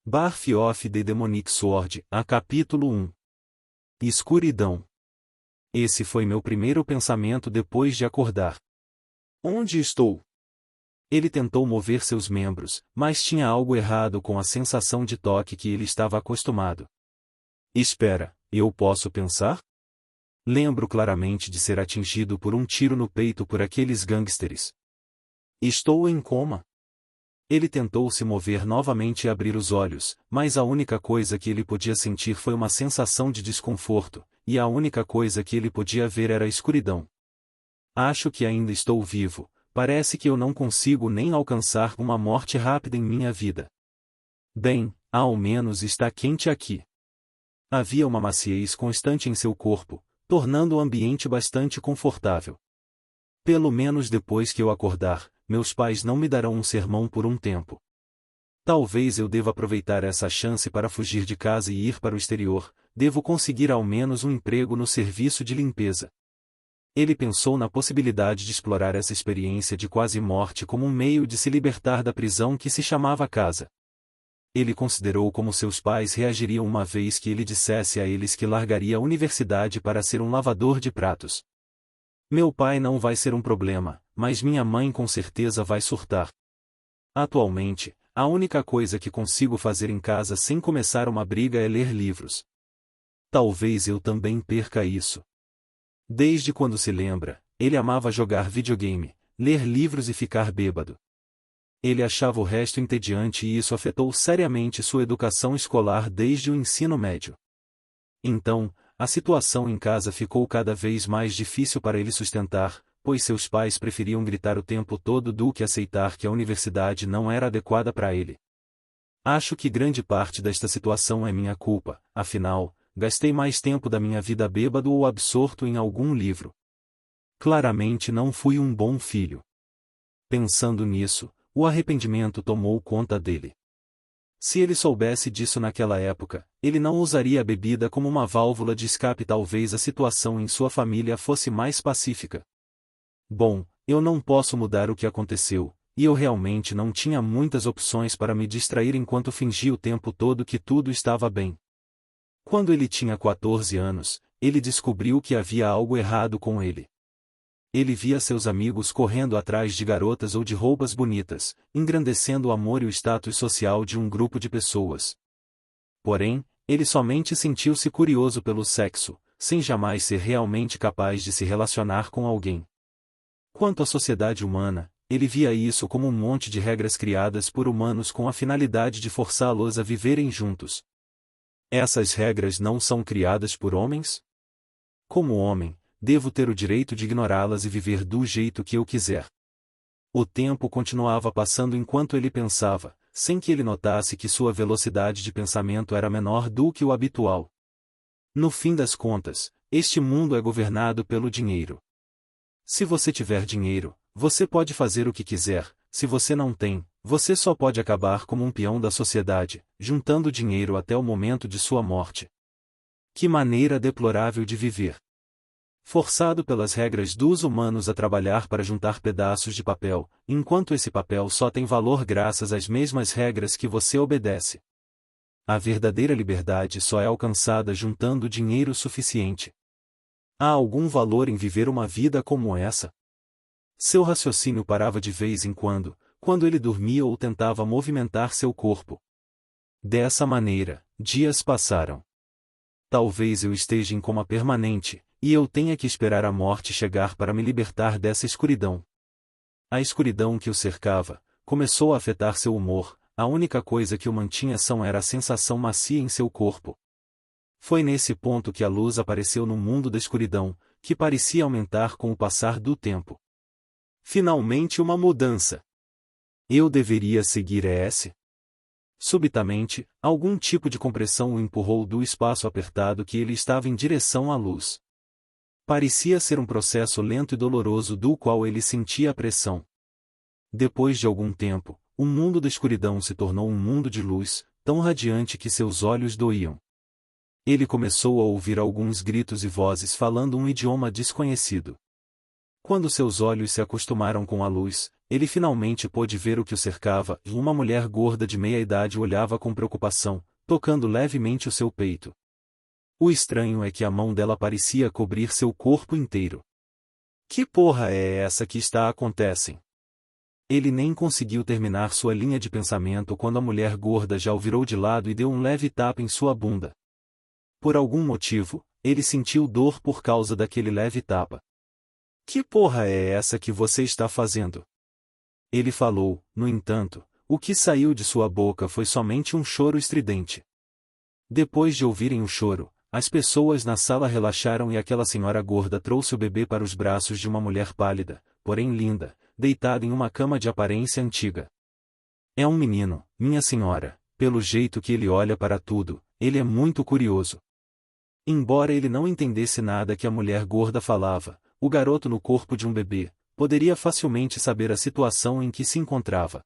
Birth of the Demonic Sword, a capítulo 1. Escuridão. Esse foi meu primeiro pensamento depois de acordar. Onde estou? Ele tentou mover seus membros, mas tinha algo errado com a sensação de toque que ele estava acostumado. Espera, eu posso pensar? Lembro claramente de ser atingido por um tiro no peito por aqueles gangsters. Estou em coma. Ele tentou se mover novamente e abrir os olhos, mas a única coisa que ele podia sentir foi uma sensação de desconforto, e a única coisa que ele podia ver era a escuridão. Acho que ainda estou vivo, parece que eu não consigo nem alcançar uma morte rápida em minha vida. Bem, ao menos está quente aqui. Havia uma maciez constante em seu corpo, tornando o ambiente bastante confortável. Pelo menos depois que eu acordar, meus pais não me darão um sermão por um tempo. Talvez eu deva aproveitar essa chance para fugir de casa e ir para o exterior, devo conseguir ao menos um emprego no serviço de limpeza. Ele pensou na possibilidade de explorar essa experiência de quase morte como um meio de se libertar da prisão que se chamava casa. Ele considerou como seus pais reagiriam uma vez que ele dissesse a eles que largaria a universidade para ser um lavador de pratos. Meu pai não vai ser um problema, mas minha mãe com certeza vai surtar. Atualmente, a única coisa que consigo fazer em casa sem começar uma briga é ler livros. Talvez eu também perca isso. Desde quando se lembra, ele amava jogar videogame, ler livros e ficar bêbado. Ele achava o resto entediante e isso afetou seriamente sua educação escolar desde o ensino médio. Então, a situação em casa ficou cada vez mais difícil para ele sustentar, pois seus pais preferiam gritar o tempo todo do que aceitar que a universidade não era adequada para ele. Acho que grande parte desta situação é minha culpa, afinal, gastei mais tempo da minha vida bêbado ou absorto em algum livro. Claramente não fui um bom filho. Pensando nisso, o arrependimento tomou conta dele. Se ele soubesse disso naquela época, ele não usaria a bebida como uma válvula de escape. Talvez a situação em sua família fosse mais pacífica. Bom, eu não posso mudar o que aconteceu, e eu realmente não tinha muitas opções para me distrair enquanto fingi o tempo todo que tudo estava bem. Quando ele tinha 14 anos, ele descobriu que havia algo errado com ele. Ele via seus amigos correndo atrás de garotas ou de roupas bonitas, engrandecendo o amor e o status social de um grupo de pessoas. Porém, ele somente sentiu-se curioso pelo sexo, sem jamais ser realmente capaz de se relacionar com alguém. Quanto à sociedade humana, ele via isso como um monte de regras criadas por humanos com a finalidade de forçá-los a viverem juntos. Essas regras não são criadas por homens? Como homem, devo ter o direito de ignorá-las e viver do jeito que eu quiser. O tempo continuava passando enquanto ele pensava, sem que ele notasse que sua velocidade de pensamento era menor do que o habitual. No fim das contas, este mundo é governado pelo dinheiro. Se você tiver dinheiro, você pode fazer o que quiser. Se você não tem, você só pode acabar como um peão da sociedade, juntando dinheiro até o momento de sua morte. Que maneira deplorável de viver! Forçado pelas regras dos humanos a trabalhar para juntar pedaços de papel, enquanto esse papel só tem valor graças às mesmas regras que você obedece. A verdadeira liberdade só é alcançada juntando dinheiro suficiente. Há algum valor em viver uma vida como essa? Seu raciocínio parava de vez em quando ele dormia ou tentava movimentar seu corpo. Dessa maneira, dias passaram. Talvez eu esteja em coma permanente, e eu tenha que esperar a morte chegar para me libertar dessa escuridão. A escuridão que o cercava começou a afetar seu humor, a única coisa que o mantinha são era a sensação macia em seu corpo. Foi nesse ponto que a luz apareceu no mundo da escuridão, que parecia aumentar com o passar do tempo. Finalmente uma mudança. Eu deveria seguir esse? Subitamente, algum tipo de compressão o empurrou do espaço apertado que ele estava em direção à luz. Parecia ser um processo lento e doloroso do qual ele sentia a pressão. Depois de algum tempo, o mundo da escuridão se tornou um mundo de luz, tão radiante que seus olhos doíam. Ele começou a ouvir alguns gritos e vozes falando um idioma desconhecido. Quando seus olhos se acostumaram com a luz, ele finalmente pôde ver o que o cercava, e uma mulher gorda de meia-idade o olhava com preocupação, tocando levemente o seu peito. O estranho é que a mão dela parecia cobrir seu corpo inteiro. Que porra é essa que está acontecendo? Ele nem conseguiu terminar sua linha de pensamento quando a mulher gorda já o virou de lado e deu um leve tapa em sua bunda. Por algum motivo, ele sentiu dor por causa daquele leve tapa. Que porra é essa que você está fazendo? Ele falou, no entanto, o que saiu de sua boca foi somente um choro estridente. Depois de ouvirem o choro, as pessoas na sala relaxaram e aquela senhora gorda trouxe o bebê para os braços de uma mulher pálida, porém linda, deitada em uma cama de aparência antiga. É um menino, minha senhora, pelo jeito que ele olha para tudo, ele é muito curioso. Embora ele não entendesse nada que a mulher gorda falava, o garoto no corpo de um bebê poderia facilmente saber a situação em que se encontrava.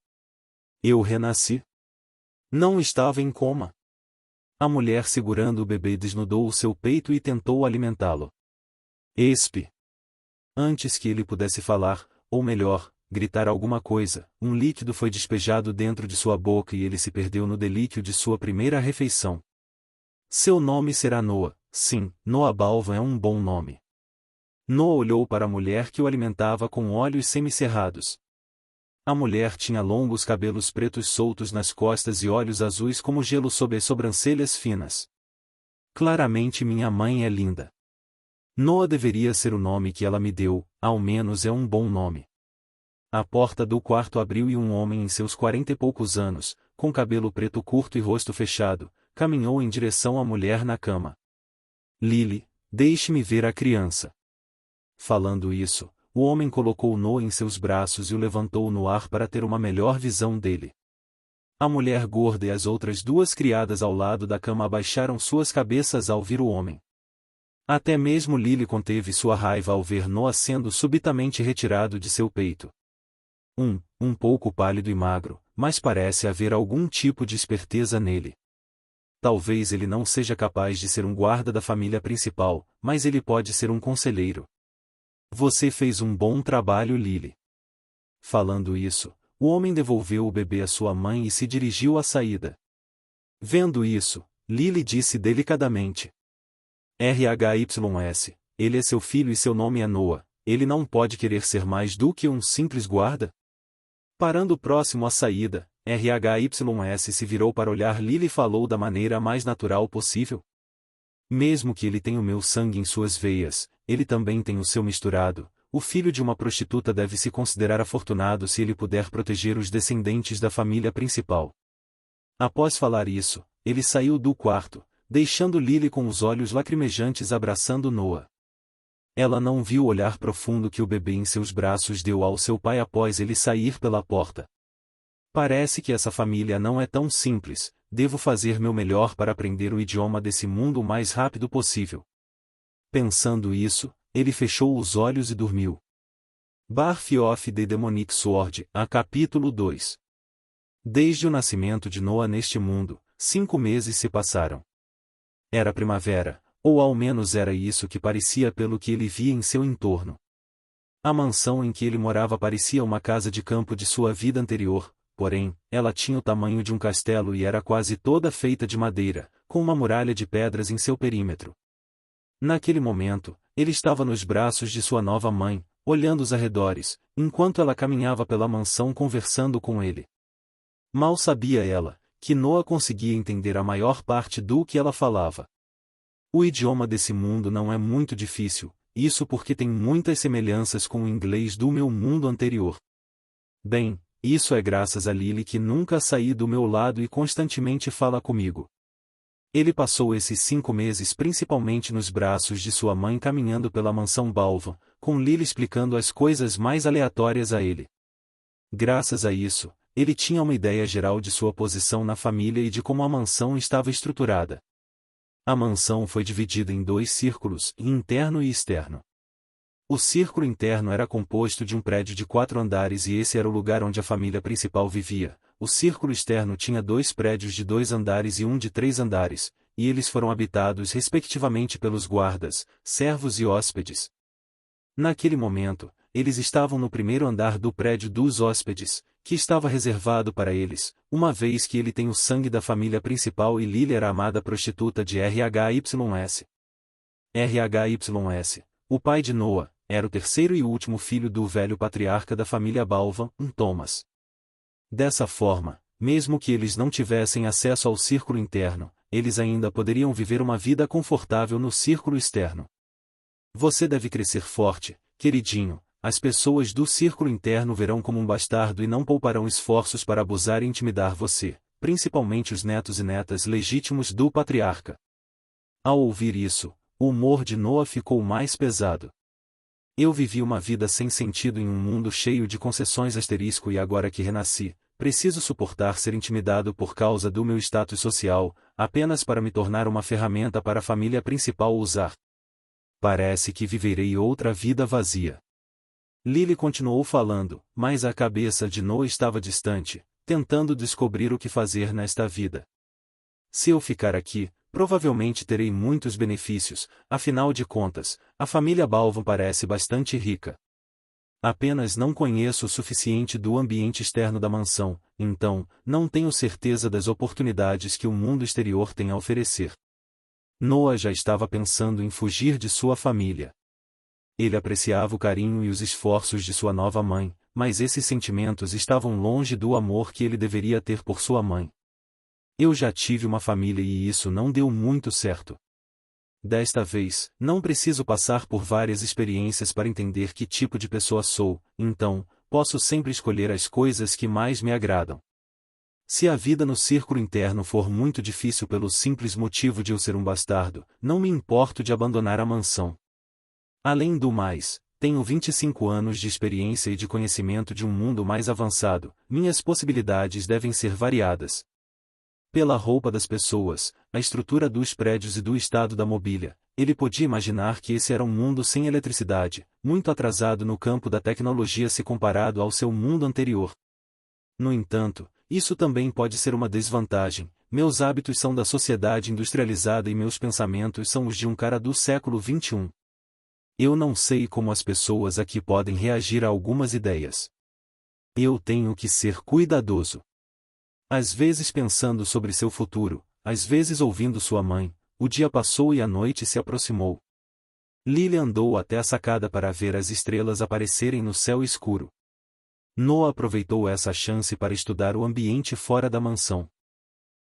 Eu renasci. Não estava em coma. A mulher segurando o bebê desnudou o seu peito e tentou alimentá-lo. Espe. Antes que ele pudesse falar, ou melhor, gritar alguma coisa, um líquido foi despejado dentro de sua boca e ele se perdeu no delíquio de sua primeira refeição. Seu nome será Noah. Sim, Noah Balvan é um bom nome. Noah olhou para a mulher que o alimentava com olhos semicerrados. A mulher tinha longos cabelos pretos soltos nas costas e olhos azuis como gelo sob as sobrancelhas finas. Claramente minha mãe é linda. Noah deveria ser o nome que ela me deu, ao menos é um bom nome. A porta do quarto abriu e um homem em seus 40 e poucos anos, com cabelo preto curto e rosto fechado, caminhou em direção à mulher na cama. Lily, deixe-me ver a criança. Falando isso, o homem colocou Noah em seus braços e o levantou no ar para ter uma melhor visão dele. A mulher gorda e as outras duas criadas ao lado da cama abaixaram suas cabeças ao ver o homem. Até mesmo Lily conteve sua raiva ao ver Noah sendo subitamente retirado de seu peito. Um pouco pálido e magro, mas parece haver algum tipo de esperteza nele. Talvez ele não seja capaz de ser um guarda da família principal, mas ele pode ser um conselheiro. Você fez um bom trabalho, Lily. Falando isso, o homem devolveu o bebê à sua mãe e se dirigiu à saída. Vendo isso, Lily disse delicadamente: RHYS, ele é seu filho e seu nome é Noah, ele não pode querer ser mais do que um simples guarda? Parando próximo à saída, RHYS se virou para olhar Lily e falou da maneira mais natural possível. Mesmo que ele tenha o meu sangue em suas veias, ele também tem o seu misturado. O filho de uma prostituta deve se considerar afortunado se ele puder proteger os descendentes da família principal. Após falar isso, ele saiu do quarto, deixando Lily com os olhos lacrimejantes abraçando Noah. Ela não viu o olhar profundo que o bebê em seus braços deu ao seu pai após ele sair pela porta. Parece que essa família não é tão simples, devo fazer meu melhor para aprender o idioma desse mundo o mais rápido possível. Pensando isso, ele fechou os olhos e dormiu. Birth of the Demonic Sword, a capítulo 2. Desde o nascimento de Noah neste mundo, 5 meses se passaram. Era primavera, ou ao menos era isso que parecia pelo que ele via em seu entorno. A mansão em que ele morava parecia uma casa de campo de sua vida anterior, porém, ela tinha o tamanho de um castelo e era quase toda feita de madeira, com uma muralha de pedras em seu perímetro. Naquele momento, ele estava nos braços de sua nova mãe, olhando os arredores, enquanto ela caminhava pela mansão conversando com ele. Mal sabia ela, que Noah conseguia entender a maior parte do que ela falava. O idioma desse mundo não é muito difícil, isso porque tem muitas semelhanças com o inglês do meu mundo anterior. Bem, isso é graças a Lily que nunca saí do meu lado e constantemente fala comigo. Ele passou esses 5 meses principalmente nos braços de sua mãe caminhando pela mansão Balvan, com Lily explicando as coisas mais aleatórias a ele. Graças a isso, ele tinha uma ideia geral de sua posição na família e de como a mansão estava estruturada. A mansão foi dividida em 2 círculos, interno e externo. O círculo interno era composto de um prédio de 4 andares e esse era o lugar onde a família principal vivia. O círculo externo tinha 2 prédios de 2 andares e um de 3 andares, e eles foram habitados respectivamente pelos guardas, servos e hóspedes. Naquele momento, eles estavam no primeiro andar do prédio dos hóspedes, que estava reservado para eles, uma vez que ele tem o sangue da família principal e Lily era a amada prostituta de RHYS. RHYS, o pai de Noah, era o terceiro e último filho do velho patriarca da família Balvan, Thomas. Dessa forma, mesmo que eles não tivessem acesso ao círculo interno, eles ainda poderiam viver uma vida confortável no círculo externo. Você deve crescer forte, queridinho. As pessoas do círculo interno verão como um bastardo e não pouparão esforços para abusar e intimidar você, principalmente os netos e netas legítimos do patriarca. Ao ouvir isso, o humor de Noah ficou mais pesado. Eu vivi uma vida sem sentido em um mundo cheio de concessões e agora que renasci, preciso suportar ser intimidado por causa do meu status social, apenas para me tornar uma ferramenta para a família principal usar. Parece que viverei outra vida vazia. Lily continuou falando, mas a cabeça de Noah estava distante, tentando descobrir o que fazer nesta vida. Se eu ficar aqui, provavelmente terei muitos benefícios, afinal de contas, a família Balvan parece bastante rica. Apenas não conheço o suficiente do ambiente externo da mansão, então, não tenho certeza das oportunidades que o mundo exterior tem a oferecer. Noah já estava pensando em fugir de sua família. Ele apreciava o carinho e os esforços de sua nova mãe, mas esses sentimentos estavam longe do amor que ele deveria ter por sua mãe. Eu já tive uma família e isso não deu muito certo. Desta vez, não preciso passar por várias experiências para entender que tipo de pessoa sou, então, posso sempre escolher as coisas que mais me agradam. Se a vida no círculo interno for muito difícil pelo simples motivo de eu ser um bastardo, não me importo de abandonar a mansão. Além do mais, tenho 25 anos de experiência e de conhecimento de um mundo mais avançado, minhas possibilidades devem ser variadas. Pela roupa das pessoas, a estrutura dos prédios e do estado da mobília, ele podia imaginar que esse era um mundo sem eletricidade, muito atrasado no campo da tecnologia se comparado ao seu mundo anterior. No entanto, isso também pode ser uma desvantagem. Meus hábitos são da sociedade industrializada e meus pensamentos são os de um cara do século XXI. Eu não sei como as pessoas aqui podem reagir a algumas ideias. Eu tenho que ser cuidadoso. Às vezes pensando sobre seu futuro, às vezes ouvindo sua mãe, o dia passou e a noite se aproximou. Lily andou até a sacada para ver as estrelas aparecerem no céu escuro. Noah aproveitou essa chance para estudar o ambiente fora da mansão.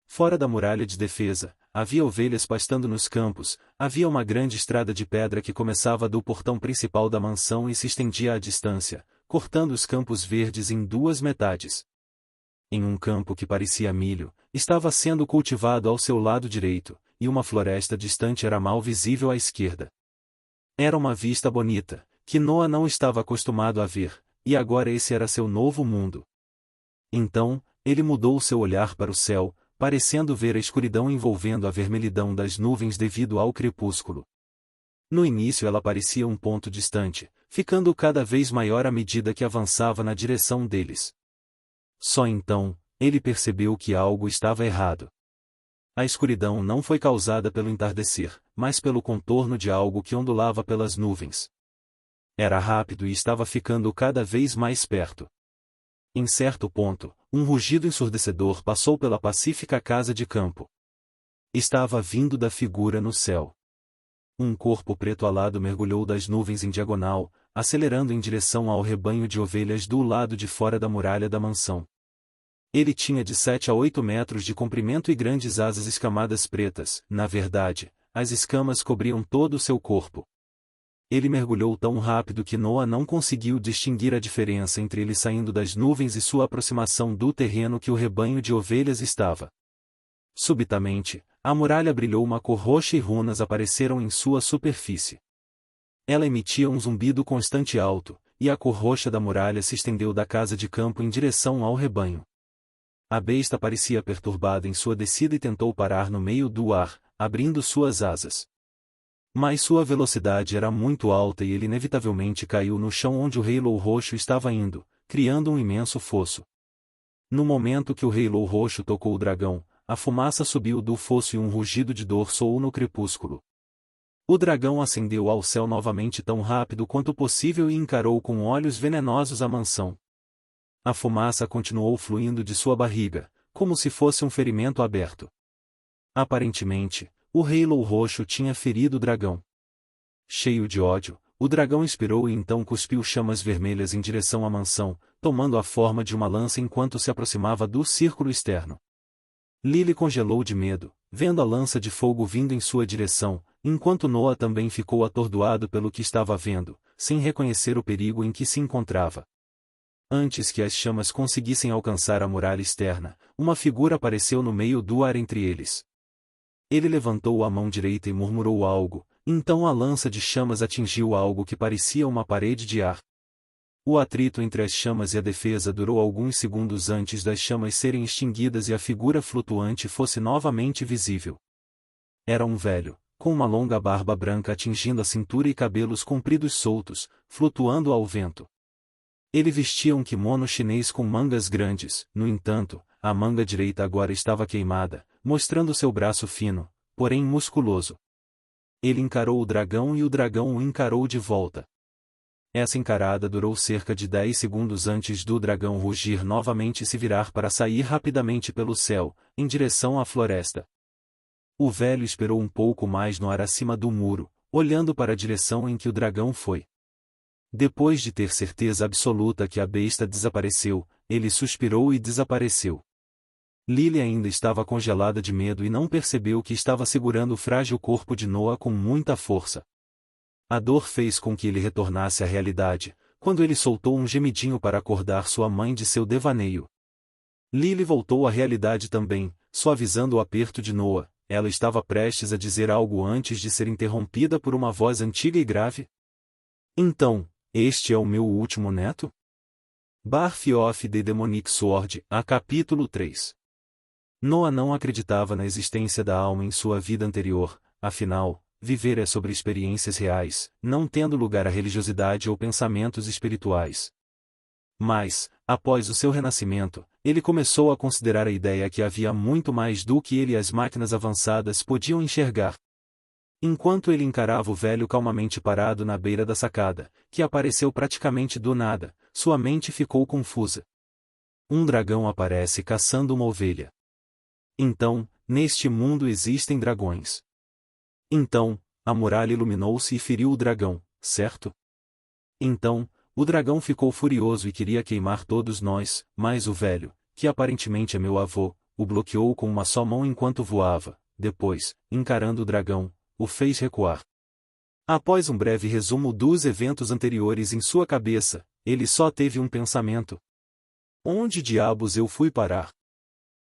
Fora da muralha de defesa, havia ovelhas pastando nos campos, havia uma grande estrada de pedra que começava do portão principal da mansão e se estendia à distância, cortando os campos verdes em duas metades. Em um campo que parecia milho, estava sendo cultivado ao seu lado direito, e uma floresta distante era mal visível à esquerda. Era uma vista bonita, que Noah não estava acostumado a ver, e agora esse era seu novo mundo. Então, ele mudou seu olhar para o céu, parecendo ver a escuridão envolvendo a vermelhidão das nuvens devido ao crepúsculo. No início ela parecia um ponto distante, ficando cada vez maior à medida que avançava na direção deles. Só então, ele percebeu que algo estava errado. A escuridão não foi causada pelo entardecer, mas pelo contorno de algo que ondulava pelas nuvens. Era rápido e estava ficando cada vez mais perto. Em certo ponto, um rugido ensurdecedor passou pela pacífica casa de campo. Estava vindo da figura no céu. Um corpo preto alado mergulhou das nuvens em diagonal, acelerando em direção ao rebanho de ovelhas do lado de fora da muralha da mansão. Ele tinha de 7 a 8 metros de comprimento e grandes asas escamadas pretas. Na verdade, as escamas cobriam todo o seu corpo. Ele mergulhou tão rápido que Noah não conseguiu distinguir a diferença entre ele saindo das nuvens e sua aproximação do terreno que o rebanho de ovelhas estava. Subitamente, a muralha brilhou, uma cor roxa e runas apareceram em sua superfície. Ela emitia um zumbido constante alto, e a cor roxa da muralha se estendeu da casa de campo em direção ao rebanho. A besta parecia perturbada em sua descida e tentou parar no meio do ar, abrindo suas asas. Mas sua velocidade era muito alta e ele inevitavelmente caiu no chão onde o Halo roxo estava indo, criando um imenso fosso. No momento que o Halo roxo tocou o dragão, a fumaça subiu do fosso e um rugido de dor soou no crepúsculo. O dragão ascendeu ao céu novamente tão rápido quanto possível e encarou com olhos venenosos a mansão. A fumaça continuou fluindo de sua barriga, como se fosse um ferimento aberto. Aparentemente, o Halo roxo tinha ferido o dragão. Cheio de ódio, o dragão expirou e então cuspiu chamas vermelhas em direção à mansão, tomando a forma de uma lança enquanto se aproximava do círculo externo. Lily congelou de medo, vendo a lança de fogo vindo em sua direção, enquanto Noah também ficou atordoado pelo que estava vendo, sem reconhecer o perigo em que se encontrava. Antes que as chamas conseguissem alcançar a muralha externa, uma figura apareceu no meio do ar entre eles. Ele levantou a mão direita e murmurou algo, então a lança de chamas atingiu algo que parecia uma parede de ar. O atrito entre as chamas e a defesa durou alguns segundos antes das chamas serem extinguidas e a figura flutuante fosse novamente visível. Era um velho, com uma longa barba branca atingindo a cintura e cabelos compridos soltos, flutuando ao vento. Ele vestia um kimono chinês com mangas grandes, no entanto, a manga direita agora estava queimada, mostrando seu braço fino, porém musculoso. Ele encarou o dragão e o dragão o encarou de volta. Essa encarada durou cerca de 10 segundos antes do dragão rugir novamente e se virar para sair rapidamente pelo céu, em direção à floresta. O velho esperou um pouco mais no ar acima do muro, olhando para a direção em que o dragão foi. Depois de ter certeza absoluta que a besta desapareceu, ele suspirou e desapareceu. Lily ainda estava congelada de medo e não percebeu que estava segurando o frágil corpo de Noah com muita força. A dor fez com que ele retornasse à realidade, quando ele soltou um gemidinho para acordar sua mãe de seu devaneio. Lily voltou à realidade também, suavizando o aperto de Noah. Ela estava prestes a dizer algo antes de ser interrompida por uma voz antiga e grave. Então, este é o meu último neto? Birth of the Demonic Sword, a capítulo 3. Noah não acreditava na existência da alma em sua vida anterior, afinal, viver é sobre experiências reais, não tendo lugar a religiosidade ou pensamentos espirituais. Mas, após o seu renascimento, ele começou a considerar a ideia que havia muito mais do que ele e as máquinas avançadas podiam enxergar. Enquanto ele encarava o velho calmamente parado na beira da sacada, que apareceu praticamente do nada, sua mente ficou confusa. Um dragão aparece caçando uma ovelha. Então, neste mundo existem dragões. Então, a muralha iluminou-se e feriu o dragão, certo? Então, o dragão ficou furioso e queria queimar todos nós, mas o velho, que aparentemente é meu avô, o bloqueou com uma só mão enquanto voava. Depois, encarando o dragão, o fez recuar. Após um breve resumo dos eventos anteriores em sua cabeça, ele só teve um pensamento. Onde diabos eu fui parar?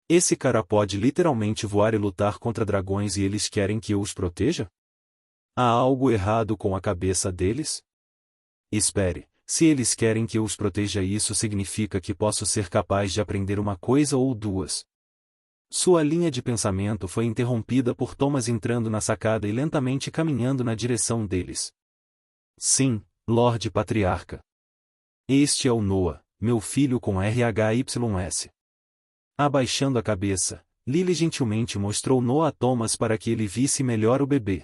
Esse cara pode literalmente voar e lutar contra dragões e eles querem que eu os proteja? Há algo errado com a cabeça deles? Espere, se eles querem que eu os proteja, isso significa que posso ser capaz de aprender uma coisa ou duas. Sua linha de pensamento foi interrompida por Thomas entrando na sacada e lentamente caminhando na direção deles. Sim, Lorde Patriarca. Este é o Noah, meu filho com RHYS. Abaixando a cabeça, Lily gentilmente mostrou Noah a Thomas para que ele visse melhor o bebê.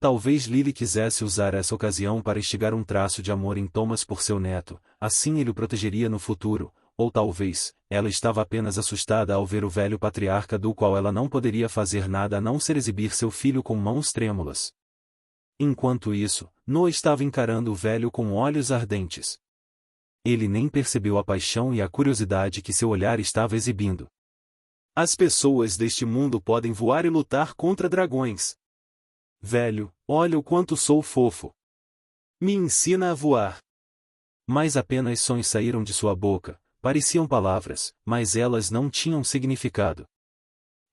Talvez Lily quisesse usar essa ocasião para instigar um traço de amor em Thomas por seu neto, assim ele o protegeria no futuro, ou talvez, ela estava apenas assustada ao ver o velho patriarca do qual ela não poderia fazer nada a não ser exibir seu filho com mãos trêmulas. Enquanto isso, Noah estava encarando o velho com olhos ardentes. Ele nem percebeu a paixão e a curiosidade que seu olhar estava exibindo. As pessoas deste mundo podem voar e lutar contra dragões. Velho, olha o quanto sou fofo. Me ensina a voar. Mas apenas sons saíram de sua boca, pareciam palavras, mas elas não tinham significado.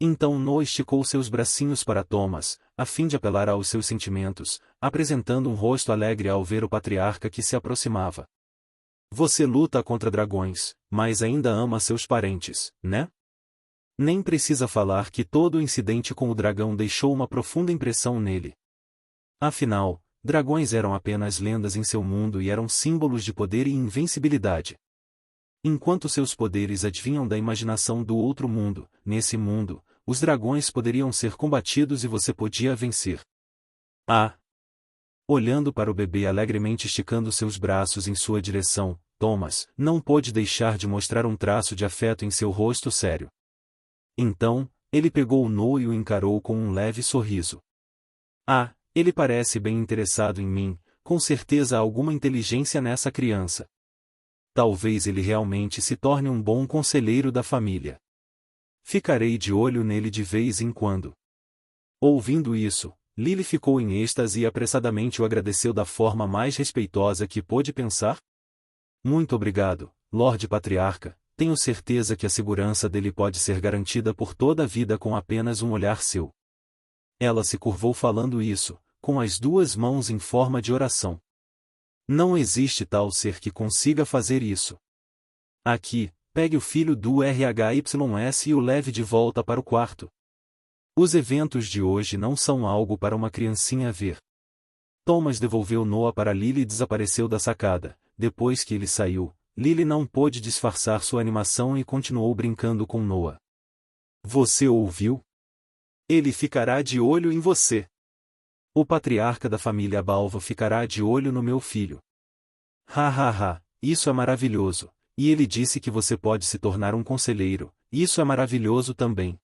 Então Noah esticou seus bracinhos para Thomas, a fim de apelar aos seus sentimentos, apresentando um rosto alegre ao ver o patriarca que se aproximava. Você luta contra dragões, mas ainda ama seus parentes, né? Nem precisa falar que todo o incidente com o dragão deixou uma profunda impressão nele. Afinal, dragões eram apenas lendas em seu mundo e eram símbolos de poder e invencibilidade. Enquanto seus poderes advinham da imaginação do outro mundo, nesse mundo, os dragões poderiam ser combatidos e você podia vencer. Ah! Olhando para o bebê alegremente esticando seus braços em sua direção, Thomas não pôde deixar de mostrar um traço de afeto em seu rosto sério. Então, ele pegou Noah e o encarou com um leve sorriso. Ah, ele parece bem interessado em mim, com certeza há alguma inteligência nessa criança. Talvez ele realmente se torne um bom conselheiro da família. Ficarei de olho nele de vez em quando. Ouvindo isso, Lily ficou em êxtase e apressadamente o agradeceu da forma mais respeitosa que pôde pensar. Muito obrigado, Lorde Patriarca, tenho certeza que a segurança dele pode ser garantida por toda a vida com apenas um olhar seu. Ela se curvou falando isso, com as duas mãos em forma de oração. Não existe tal ser que consiga fazer isso. Aqui, pegue o filho do RHYS e o leve de volta para o quarto. Os eventos de hoje não são algo para uma criancinha ver. Thomas devolveu Noah para Lily e desapareceu da sacada. Depois que ele saiu, Lily não pôde disfarçar sua animação e continuou brincando com Noah. Você ouviu? Ele ficará de olho em você. O patriarca da família Balva ficará de olho no meu filho. Ha ha ha, isso é maravilhoso. E ele disse que você pode se tornar um conselheiro, isso é maravilhoso também.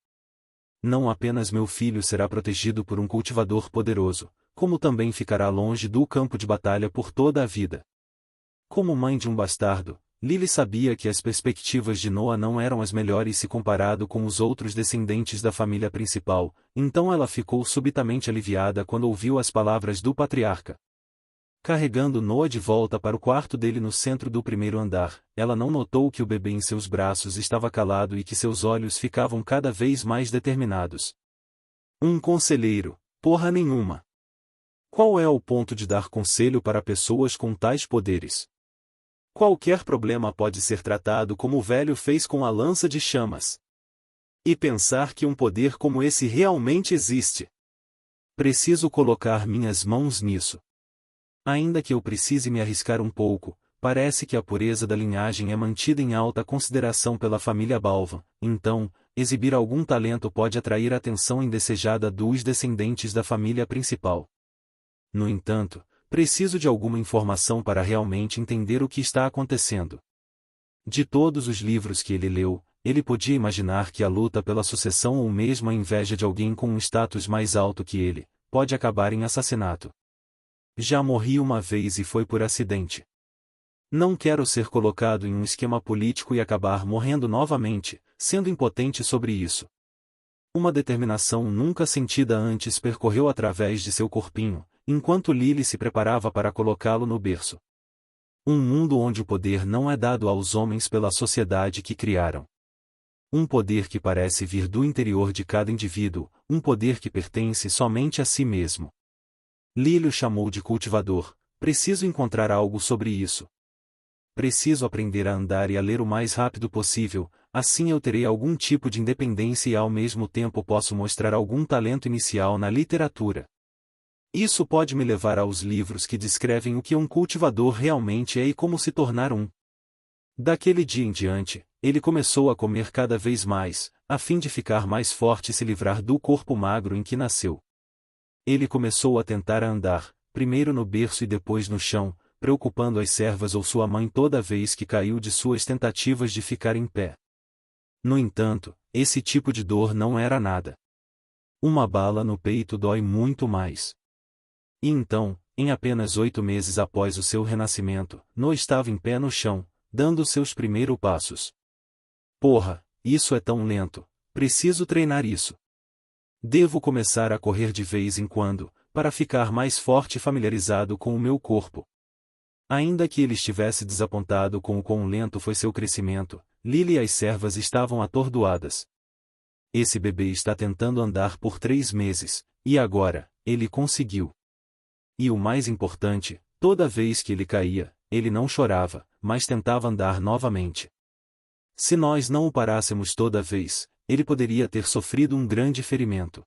Não apenas meu filho será protegido por um cultivador poderoso, como também ficará longe do campo de batalha por toda a vida. Como mãe de um bastardo, Lily sabia que as perspectivas de Noah não eram as melhores se comparado com os outros descendentes da família principal, então ela ficou subitamente aliviada quando ouviu as palavras do patriarca. Carregando Noah de volta para o quarto dele no centro do primeiro andar, ela não notou que o bebê em seus braços estava calado e que seus olhos ficavam cada vez mais determinados. Um conselheiro, porra nenhuma. Qual é o ponto de dar conselho para pessoas com tais poderes? Qualquer problema pode ser tratado como o velho fez com a lança de chamas. E pensar que um poder como esse realmente existe. Preciso colocar minhas mãos nisso. Ainda que eu precise me arriscar um pouco, parece que a pureza da linhagem é mantida em alta consideração pela família Balva, então, exibir algum talento pode atrair a atenção indesejada dos descendentes da família principal. No entanto, preciso de alguma informação para realmente entender o que está acontecendo. De todos os livros que ele leu, ele podia imaginar que a luta pela sucessão ou mesmo a inveja de alguém com um status mais alto que ele, pode acabar em assassinato. Já morri uma vez e foi por acidente. Não quero ser colocado em um esquema político e acabar morrendo novamente, sendo impotente sobre isso. Uma determinação nunca sentida antes percorreu através de seu corpinho, enquanto Lily se preparava para colocá-lo no berço. Um mundo onde o poder não é dado aos homens pela sociedade que criaram. Um poder que parece vir do interior de cada indivíduo, um poder que pertence somente a si mesmo. Lily o chamou de cultivador. Preciso encontrar algo sobre isso. Preciso aprender a andar e a ler o mais rápido possível, assim eu terei algum tipo de independência e ao mesmo tempo posso mostrar algum talento inicial na literatura. Isso pode me levar aos livros que descrevem o que um cultivador realmente é e como se tornar um. Daquele dia em diante, ele começou a comer cada vez mais, a fim de ficar mais forte e se livrar do corpo magro em que nasceu. Ele começou a tentar andar, primeiro no berço e depois no chão, preocupando as servas ou sua mãe toda vez que caiu de suas tentativas de ficar em pé. No entanto, esse tipo de dor não era nada. Uma bala no peito dói muito mais. E então, em apenas 8 meses após o seu renascimento, Noah estava em pé no chão, dando seus primeiros passos. Porra, isso é tão lento, preciso treinar isso. Devo começar a correr de vez em quando, para ficar mais forte e familiarizado com o meu corpo. Ainda que ele estivesse desapontado com o quão lento foi seu crescimento, Lily e as servas estavam atordoadas. Esse bebê está tentando andar por 3 meses, e agora, ele conseguiu. E o mais importante, toda vez que ele caía, ele não chorava, mas tentava andar novamente. Se nós não o parássemos toda vez, ele poderia ter sofrido um grande ferimento.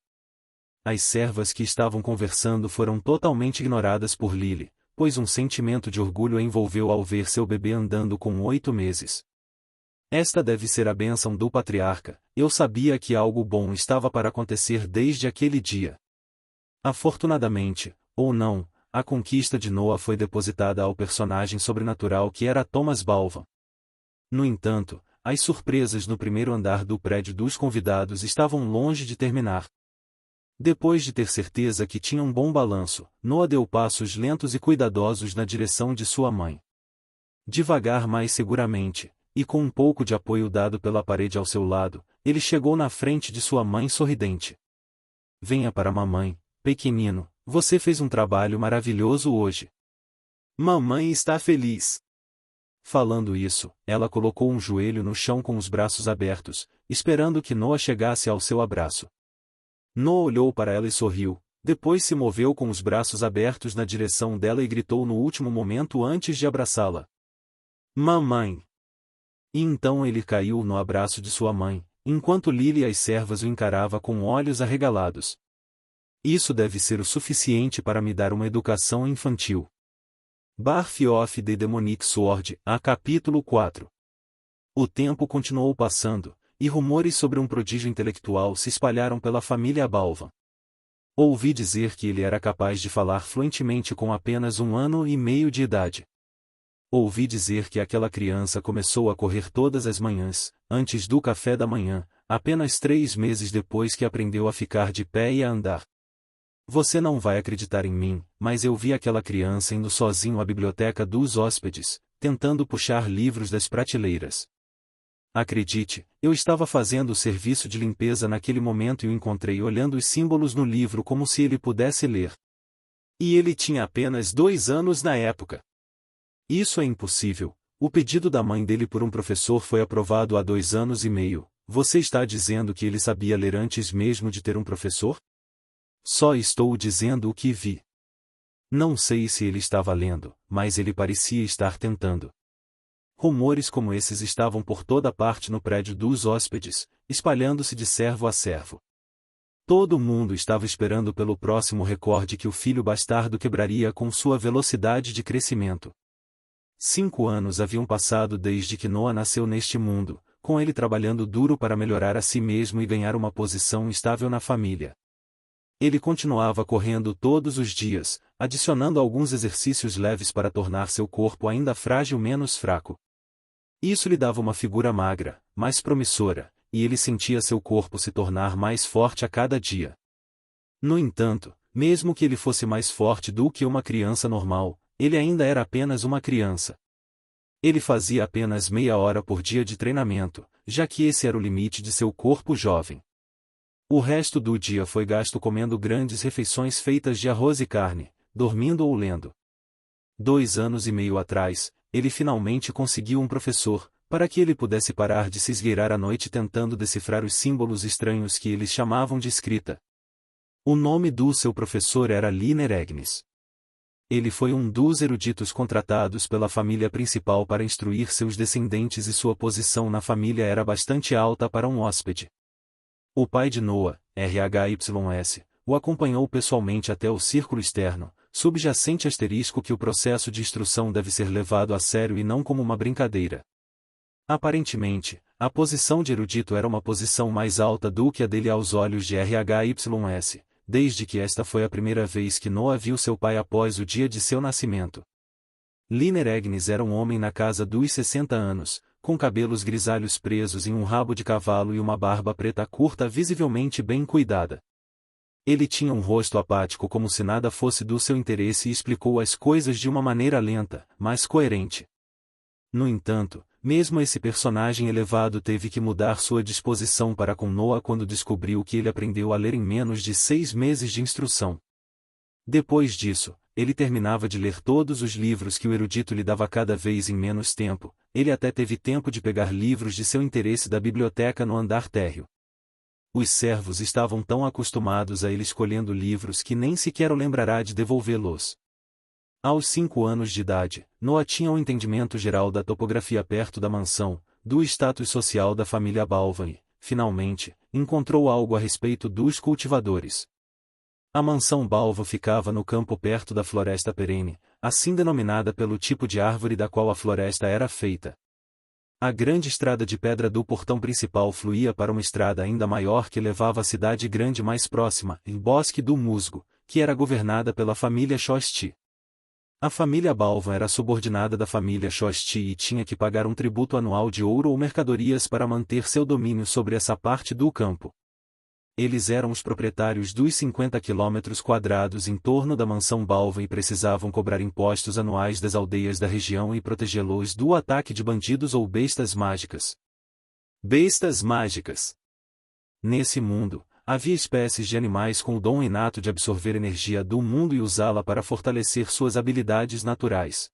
As servas que estavam conversando foram totalmente ignoradas por Lily, pois um sentimento de orgulho a envolveu ao ver seu bebê andando com 8 meses. Esta deve ser a bênção do patriarca, eu sabia que algo bom estava para acontecer desde aquele dia. Afortunadamente, ou não, a conquista de Noah foi depositada ao personagem sobrenatural que era Thomas Balvan. No entanto, as surpresas no primeiro andar do prédio dos convidados estavam longe de terminar. Depois de ter certeza que tinha um bom balanço, Noah deu passos lentos e cuidadosos na direção de sua mãe. Devagar, mais seguramente, e com um pouco de apoio dado pela parede ao seu lado, ele chegou na frente de sua mãe sorridente. Venha para mamãe, pequenino, você fez um trabalho maravilhoso hoje. Mamãe está feliz. Falando isso, ela colocou um joelho no chão com os braços abertos, esperando que Noah chegasse ao seu abraço. Noah olhou para ela e sorriu, depois se moveu com os braços abertos na direção dela e gritou no último momento antes de abraçá-la. Mamãe! E então ele caiu no abraço de sua mãe, enquanto Lily e as servas o encarava com olhos arregalados. Isso deve ser o suficiente para me dar uma educação infantil. Birth of the Demonic Sword, a capítulo 4. O tempo continuou passando, e rumores sobre um prodígio intelectual se espalharam pela família Balvan. Ouvi dizer que ele era capaz de falar fluentemente com apenas 1 ano e meio de idade. Ouvi dizer que aquela criança começou a correr todas as manhãs, antes do café da manhã, apenas 3 meses depois que aprendeu a ficar de pé e a andar. Você não vai acreditar em mim, mas eu vi aquela criança indo sozinho à biblioteca dos hóspedes, tentando puxar livros das prateleiras. Acredite, eu estava fazendo o serviço de limpeza naquele momento e o encontrei olhando os símbolos no livro como se ele pudesse ler. E ele tinha apenas 2 anos na época. Isso é impossível. O pedido da mãe dele por um professor foi aprovado há 2 anos e meio. Você está dizendo que ele sabia ler antes mesmo de ter um professor? Só estou dizendo o que vi. Não sei se ele estava lendo, mas ele parecia estar tentando. Rumores como esses estavam por toda parte no prédio dos hóspedes, espalhando-se de servo a servo. Todo mundo estava esperando pelo próximo recorde que o filho bastardo quebraria com sua velocidade de crescimento. 5 anos haviam passado desde que Noah nasceu neste mundo, com ele trabalhando duro para melhorar a si mesmo e ganhar uma posição estável na família. Ele continuava correndo todos os dias, adicionando alguns exercícios leves para tornar seu corpo ainda frágil menos fraco. Isso lhe dava uma figura magra, mais promissora, e ele sentia seu corpo se tornar mais forte a cada dia. No entanto, mesmo que ele fosse mais forte do que uma criança normal, ele ainda era apenas uma criança. Ele fazia apenas meia hora por dia de treinamento, já que esse era o limite de seu corpo jovem. O resto do dia foi gasto comendo grandes refeições feitas de arroz e carne, dormindo ou lendo. 2 anos e meio atrás, ele finalmente conseguiu um professor, para que ele pudesse parar de se esgueirar à noite tentando decifrar os símbolos estranhos que eles chamavam de escrita. O nome do seu professor era Liner Agnes. Ele foi um dos eruditos contratados pela família principal para instruir seus descendentes e sua posição na família era bastante alta para um hóspede. O pai de Noah, RHYS, o acompanhou pessoalmente até o círculo externo, subjacente asterisco que o processo de instrução deve ser levado a sério e não como uma brincadeira. Aparentemente, a posição de erudito era uma posição mais alta do que a dele aos olhos de RHYS, desde que esta foi a primeira vez que Noah viu seu pai após o dia de seu nascimento. Liner Agnes era um homem na casa dos 60 anos, com cabelos grisalhos presos em um rabo de cavalo e uma barba preta curta visivelmente bem cuidada. Ele tinha um rosto apático como se nada fosse do seu interesse e explicou as coisas de uma maneira lenta, mas coerente. No entanto, mesmo esse personagem elevado teve que mudar sua disposição para com Noah quando descobriu que ele aprendeu a ler em menos de 6 meses de instrução. Depois disso, ele terminava de ler todos os livros que o erudito lhe dava cada vez em menos tempo, ele até teve tempo de pegar livros de seu interesse da biblioteca no andar térreo. Os servos estavam tão acostumados a ele escolhendo livros que nem sequer o lembrará de devolvê-los. Aos 5 anos de idade, Noah tinha um entendimento geral da topografia perto da mansão, do status social da família Balvan e, finalmente, encontrou algo a respeito dos cultivadores. A mansão Balvan ficava no campo perto da floresta perene, assim denominada pelo tipo de árvore da qual a floresta era feita. A grande estrada de pedra do portão principal fluía para uma estrada ainda maior que levava à cidade grande mais próxima, em Bosque do Musgo, que era governada pela família Shosti. A família Balvan era subordinada da família Shosti e tinha que pagar um tributo anual de ouro ou mercadorias para manter seu domínio sobre essa parte do campo. Eles eram os proprietários dos 50 quilômetros quadrados em torno da mansão Balvan e precisavam cobrar impostos anuais das aldeias da região e protegê-los do ataque de bandidos ou bestas mágicas. Bestas mágicas. Nesse mundo, havia espécies de animais com o dom inato de absorver energia do mundo e usá-la para fortalecer suas habilidades naturais.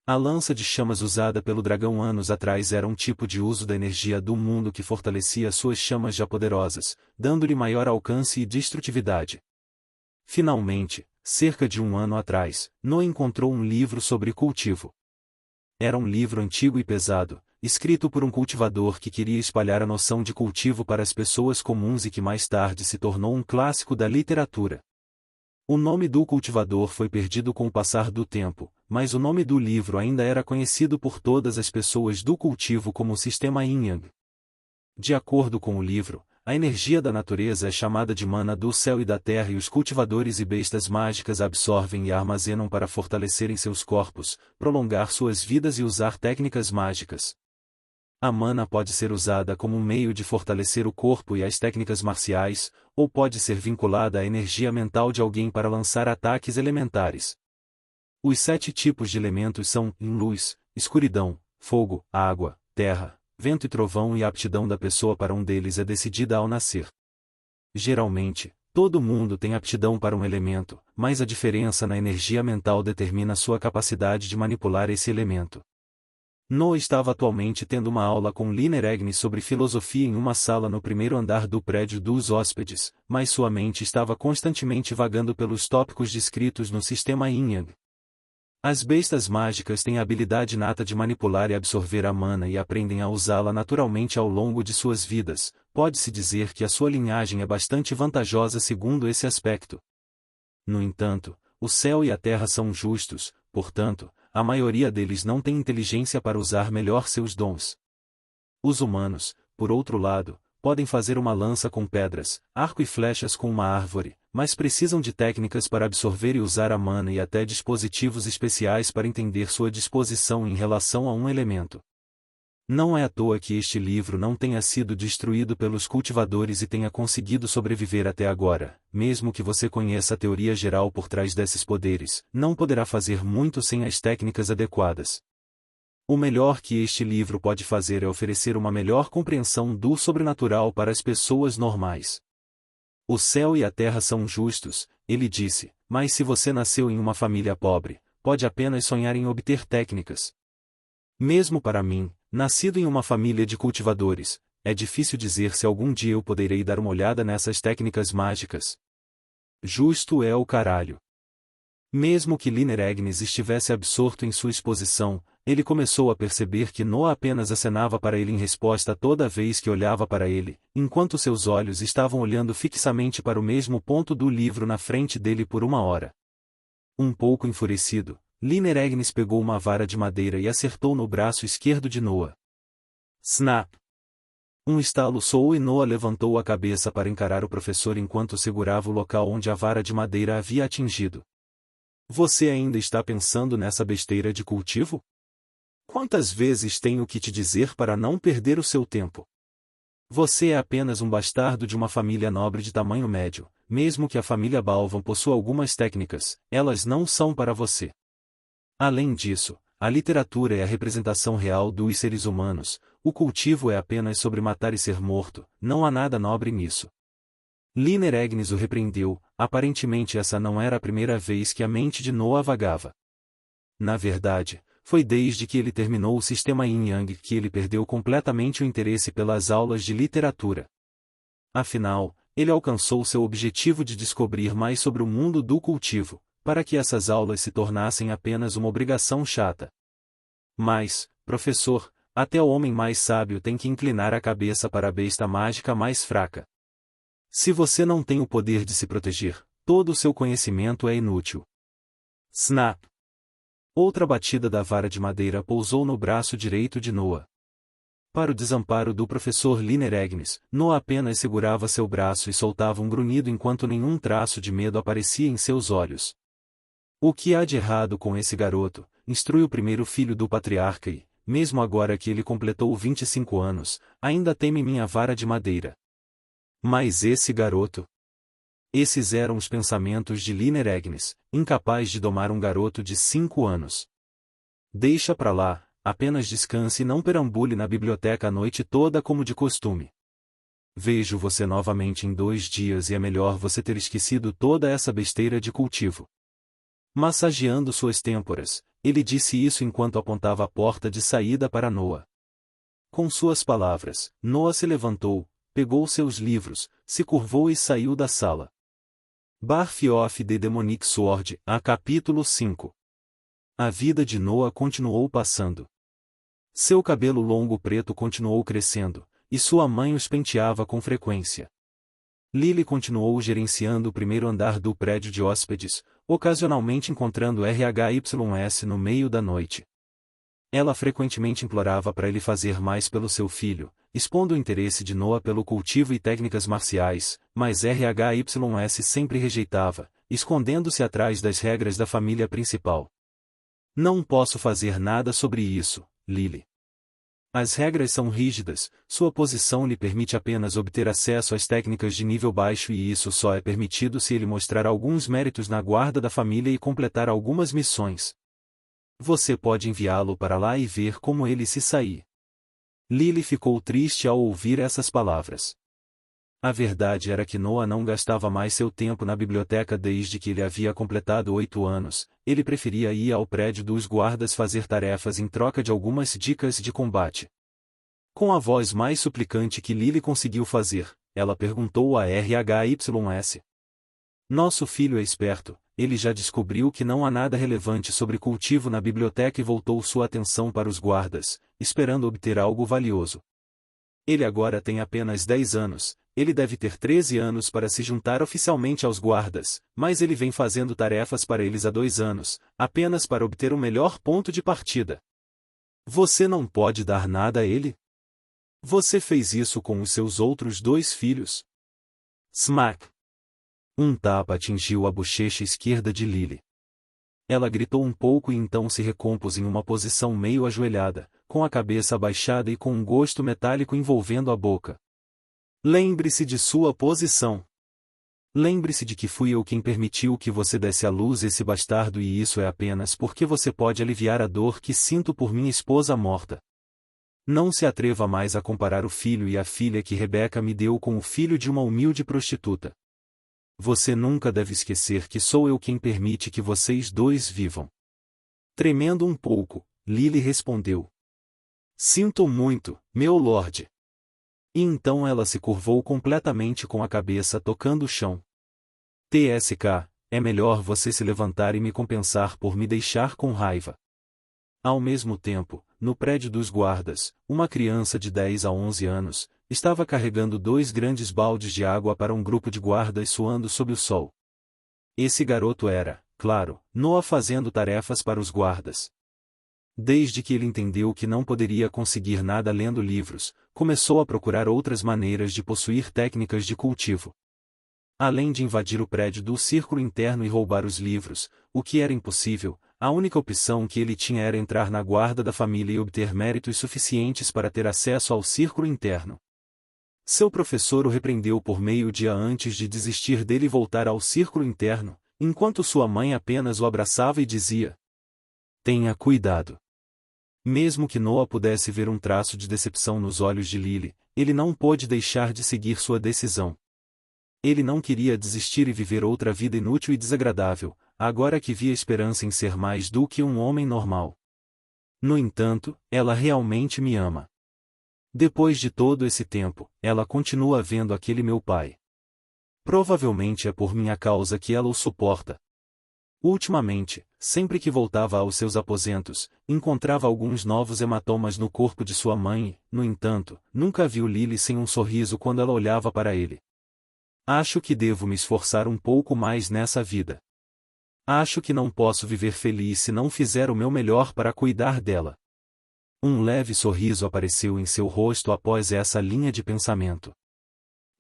A lança de chamas usada pelo dragão anos atrás era um tipo de uso da energia do mundo que fortalecia suas chamas já poderosas, dando-lhe maior alcance e destrutividade. Finalmente, cerca de um ano atrás, Noah encontrou um livro sobre cultivo. Era um livro antigo e pesado, escrito por um cultivador que queria espalhar a noção de cultivo para as pessoas comuns e que mais tarde se tornou um clássico da literatura. O nome do cultivador foi perdido com o passar do tempo, mas o nome do livro ainda era conhecido por todas as pessoas do cultivo como o Sistema Yin-Yang. De acordo com o livro, a energia da natureza é chamada de mana do céu e da terra e os cultivadores e bestas mágicas a absorvem e a armazenam para fortalecerem seus corpos, prolongar suas vidas e usar técnicas mágicas. A mana pode ser usada como um meio de fortalecer o corpo e as técnicas marciais, ou pode ser vinculada à energia mental de alguém para lançar ataques elementares. Os 7 tipos de elementos são luz, escuridão, fogo, água, terra, vento e trovão e a aptidão da pessoa para um deles é decidida ao nascer. Geralmente, todo mundo tem aptidão para um elemento, mas a diferença na energia mental determina sua capacidade de manipular esse elemento. Noah estava atualmente tendo uma aula com Liner Agnes sobre filosofia em uma sala no primeiro andar do prédio dos hóspedes, mas sua mente estava constantemente vagando pelos tópicos descritos no sistema Yin-Yang. As bestas mágicas têm a habilidade inata de manipular e absorver a mana e aprendem a usá-la naturalmente ao longo de suas vidas. Pode-se dizer que a sua linhagem é bastante vantajosa segundo esse aspecto. No entanto, o céu e a terra são justos, portanto, a maioria deles não tem inteligência para usar melhor seus dons. Os humanos, por outro lado, podem fazer uma lança com pedras, arco e flechas com uma árvore, mas precisam de técnicas para absorver e usar a mana e até dispositivos especiais para entender sua disposição em relação a um elemento. Não é à toa que este livro não tenha sido destruído pelos cultivadores e tenha conseguido sobreviver até agora. Mesmo que você conheça a teoria geral por trás desses poderes, não poderá fazer muito sem as técnicas adequadas. O melhor que este livro pode fazer é oferecer uma melhor compreensão do sobrenatural para as pessoas normais. O céu e a terra são justos, ele disse, mas se você nasceu em uma família pobre, pode apenas sonhar em obter técnicas. Mesmo para mim, nascido em uma família de cultivadores, é difícil dizer se algum dia eu poderei dar uma olhada nessas técnicas mágicas. Justo é o caralho. Mesmo que Liner Agnes estivesse absorto em sua exposição, ele começou a perceber que Noah apenas acenava para ele em resposta toda vez que olhava para ele, enquanto seus olhos estavam olhando fixamente para o mesmo ponto do livro na frente dele por uma hora. Um pouco enfurecido, Liner Agnes pegou uma vara de madeira e acertou no braço esquerdo de Noah. Snap! Um estalo soou e Noah levantou a cabeça para encarar o professor enquanto segurava o local onde a vara de madeira havia atingido. Você ainda está pensando nessa besteira de cultivo? Quantas vezes tenho que te dizer para não perder o seu tempo? Você é apenas um bastardo de uma família nobre de tamanho médio, mesmo que a família Balvan possua algumas técnicas, elas não são para você. Além disso, a literatura é a representação real dos seres humanos, o cultivo é apenas sobre matar e ser morto, não há nada nobre nisso. Liner Agnes o repreendeu, aparentemente essa não era a primeira vez que a mente de Noah vagava. Na verdade, foi desde que ele terminou o sistema Yin-Yang que ele perdeu completamente o interesse pelas aulas de literatura. Afinal, ele alcançou seu objetivo de descobrir mais sobre o mundo do cultivo, para que essas aulas se tornassem apenas uma obrigação chata. Mas, professor, até o homem mais sábio tem que inclinar a cabeça para a besta mágica mais fraca. Se você não tem o poder de se proteger, todo o seu conhecimento é inútil. Snap! Outra batida da vara de madeira pousou no braço direito de Noah. Para o desamparo do professor Lineregnes, Noah apenas segurava seu braço e soltava um grunhido enquanto nenhum traço de medo aparecia em seus olhos. O que há de errado com esse garoto? Instrui o primeiro filho do patriarca e, mesmo agora que ele completou 25 anos, ainda teme minha vara de madeira. Mas esse garoto? Esses eram os pensamentos de Lineregnes, incapaz de domar um garoto de 5 anos. Deixa pra lá, apenas descanse e não perambule na biblioteca a noite toda como de costume. Vejo você novamente em 2 dias e é melhor você ter esquecido toda essa besteira de cultivo. Massageando suas têmporas, ele disse isso enquanto apontava a porta de saída para Noah. Com suas palavras, Noah se levantou, pegou seus livros, se curvou e saiu da sala. Birth of the Demonic Sword, a capítulo 5. A vida de Noah continuou passando. Seu cabelo longo preto continuou crescendo, e sua mãe os penteava com frequência. Lily continuou gerenciando o primeiro andar do prédio de hóspedes, ocasionalmente encontrando RHYS no meio da noite. Ela frequentemente implorava para ele fazer mais pelo seu filho, expondo o interesse de Noah pelo cultivo e técnicas marciais, mas RHYS sempre rejeitava, escondendo-se atrás das regras da família principal. Não posso fazer nada sobre isso, Lily. As regras são rígidas, sua posição lhe permite apenas obter acesso às técnicas de nível baixo e isso só é permitido se ele mostrar alguns méritos na guarda da família e completar algumas missões. Você pode enviá-lo para lá e ver como ele se sair. Lily ficou triste ao ouvir essas palavras. A verdade era que Noah não gastava mais seu tempo na biblioteca desde que ele havia completado 8 anos, ele preferia ir ao prédio dos guardas fazer tarefas em troca de algumas dicas de combate. Com a voz mais suplicante que Lily conseguiu fazer, ela perguntou a RHYS. Nosso filho é esperto, ele já descobriu que não há nada relevante sobre cultivo na biblioteca e voltou sua atenção para os guardas, esperando obter algo valioso. Ele agora tem apenas 10 anos, ele deve ter 13 anos para se juntar oficialmente aos guardas, mas ele vem fazendo tarefas para eles há 2 anos, apenas para obter um melhor ponto de partida. Você não pode dar nada a ele? Você fez isso com os seus outros 2 filhos? Smack! Um tapa atingiu a bochecha esquerda de Lily. Ela gritou um pouco e então se recompôs em uma posição meio ajoelhada, com a cabeça abaixada e com um gosto metálico envolvendo a boca. Lembre-se de sua posição. Lembre-se de que fui eu quem permitiu que você desse à luz esse bastardo e isso é apenas porque você pode aliviar a dor que sinto por minha esposa morta. Não se atreva mais a comparar o filho e a filha que Rebeca me deu com o filho de uma humilde prostituta. Você nunca deve esquecer que sou eu quem permite que vocês 2 vivam. Tremendo um pouco, Lily respondeu. Sinto muito, meu lorde. E então ela se curvou completamente com a cabeça tocando o chão. TSK, é melhor você se levantar e me compensar por me deixar com raiva. Ao mesmo tempo, no prédio dos guardas, uma criança de 10 a 11 anos, estava carregando 2 grandes baldes de água para um grupo de guardas suando sob o sol. Esse garoto era, claro, Noah fazendo tarefas para os guardas. Desde que ele entendeu que não poderia conseguir nada lendo livros, começou a procurar outras maneiras de possuir técnicas de cultivo. Além de invadir o prédio do círculo interno e roubar os livros, o que era impossível, a única opção que ele tinha era entrar na guarda da família e obter méritos suficientes para ter acesso ao círculo interno. Seu professor o repreendeu por meio-dia antes de desistir dele e voltar ao círculo interno, enquanto sua mãe apenas o abraçava e dizia: Tenha cuidado. Mesmo que Noah pudesse ver um traço de decepção nos olhos de Lily, ele não pôde deixar de seguir sua decisão. Ele não queria desistir e viver outra vida inútil e desagradável, agora que via esperança em ser mais do que um homem normal. No entanto, ela realmente me ama. Depois de todo esse tempo, ela continua vendo aquele meu pai. Provavelmente é por minha causa que ela o suporta. Ultimamente, sempre que voltava aos seus aposentos, encontrava alguns novos hematomas no corpo de sua mãe e, no entanto, nunca viu Lily sem um sorriso quando ela olhava para ele. Acho que devo me esforçar um pouco mais nessa vida. Acho que não posso viver feliz se não fizer o meu melhor para cuidar dela. Um leve sorriso apareceu em seu rosto após essa linha de pensamento.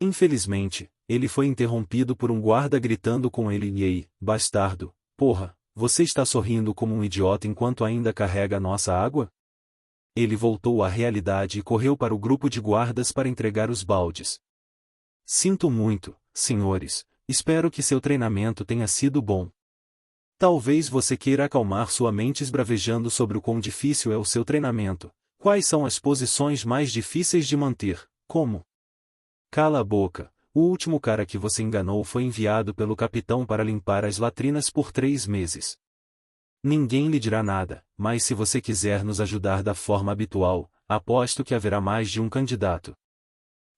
Infelizmente, ele foi interrompido por um guarda gritando com ele: "Ei, bastardo, porra, você está sorrindo como um idiota enquanto ainda carrega nossa água?" Ele voltou à realidade e correu para o grupo de guardas para entregar os baldes. "Sinto muito, senhores, espero que seu treinamento tenha sido bom. Talvez você queira acalmar sua mente esbravejando sobre o quão difícil é o seu treinamento. Quais são as posições mais difíceis de manter, como? Cala a boca, o último cara que você enganou foi enviado pelo capitão para limpar as latrinas por 3 meses. Ninguém lhe dirá nada, mas se você quiser nos ajudar da forma habitual, aposto que haverá mais de um candidato."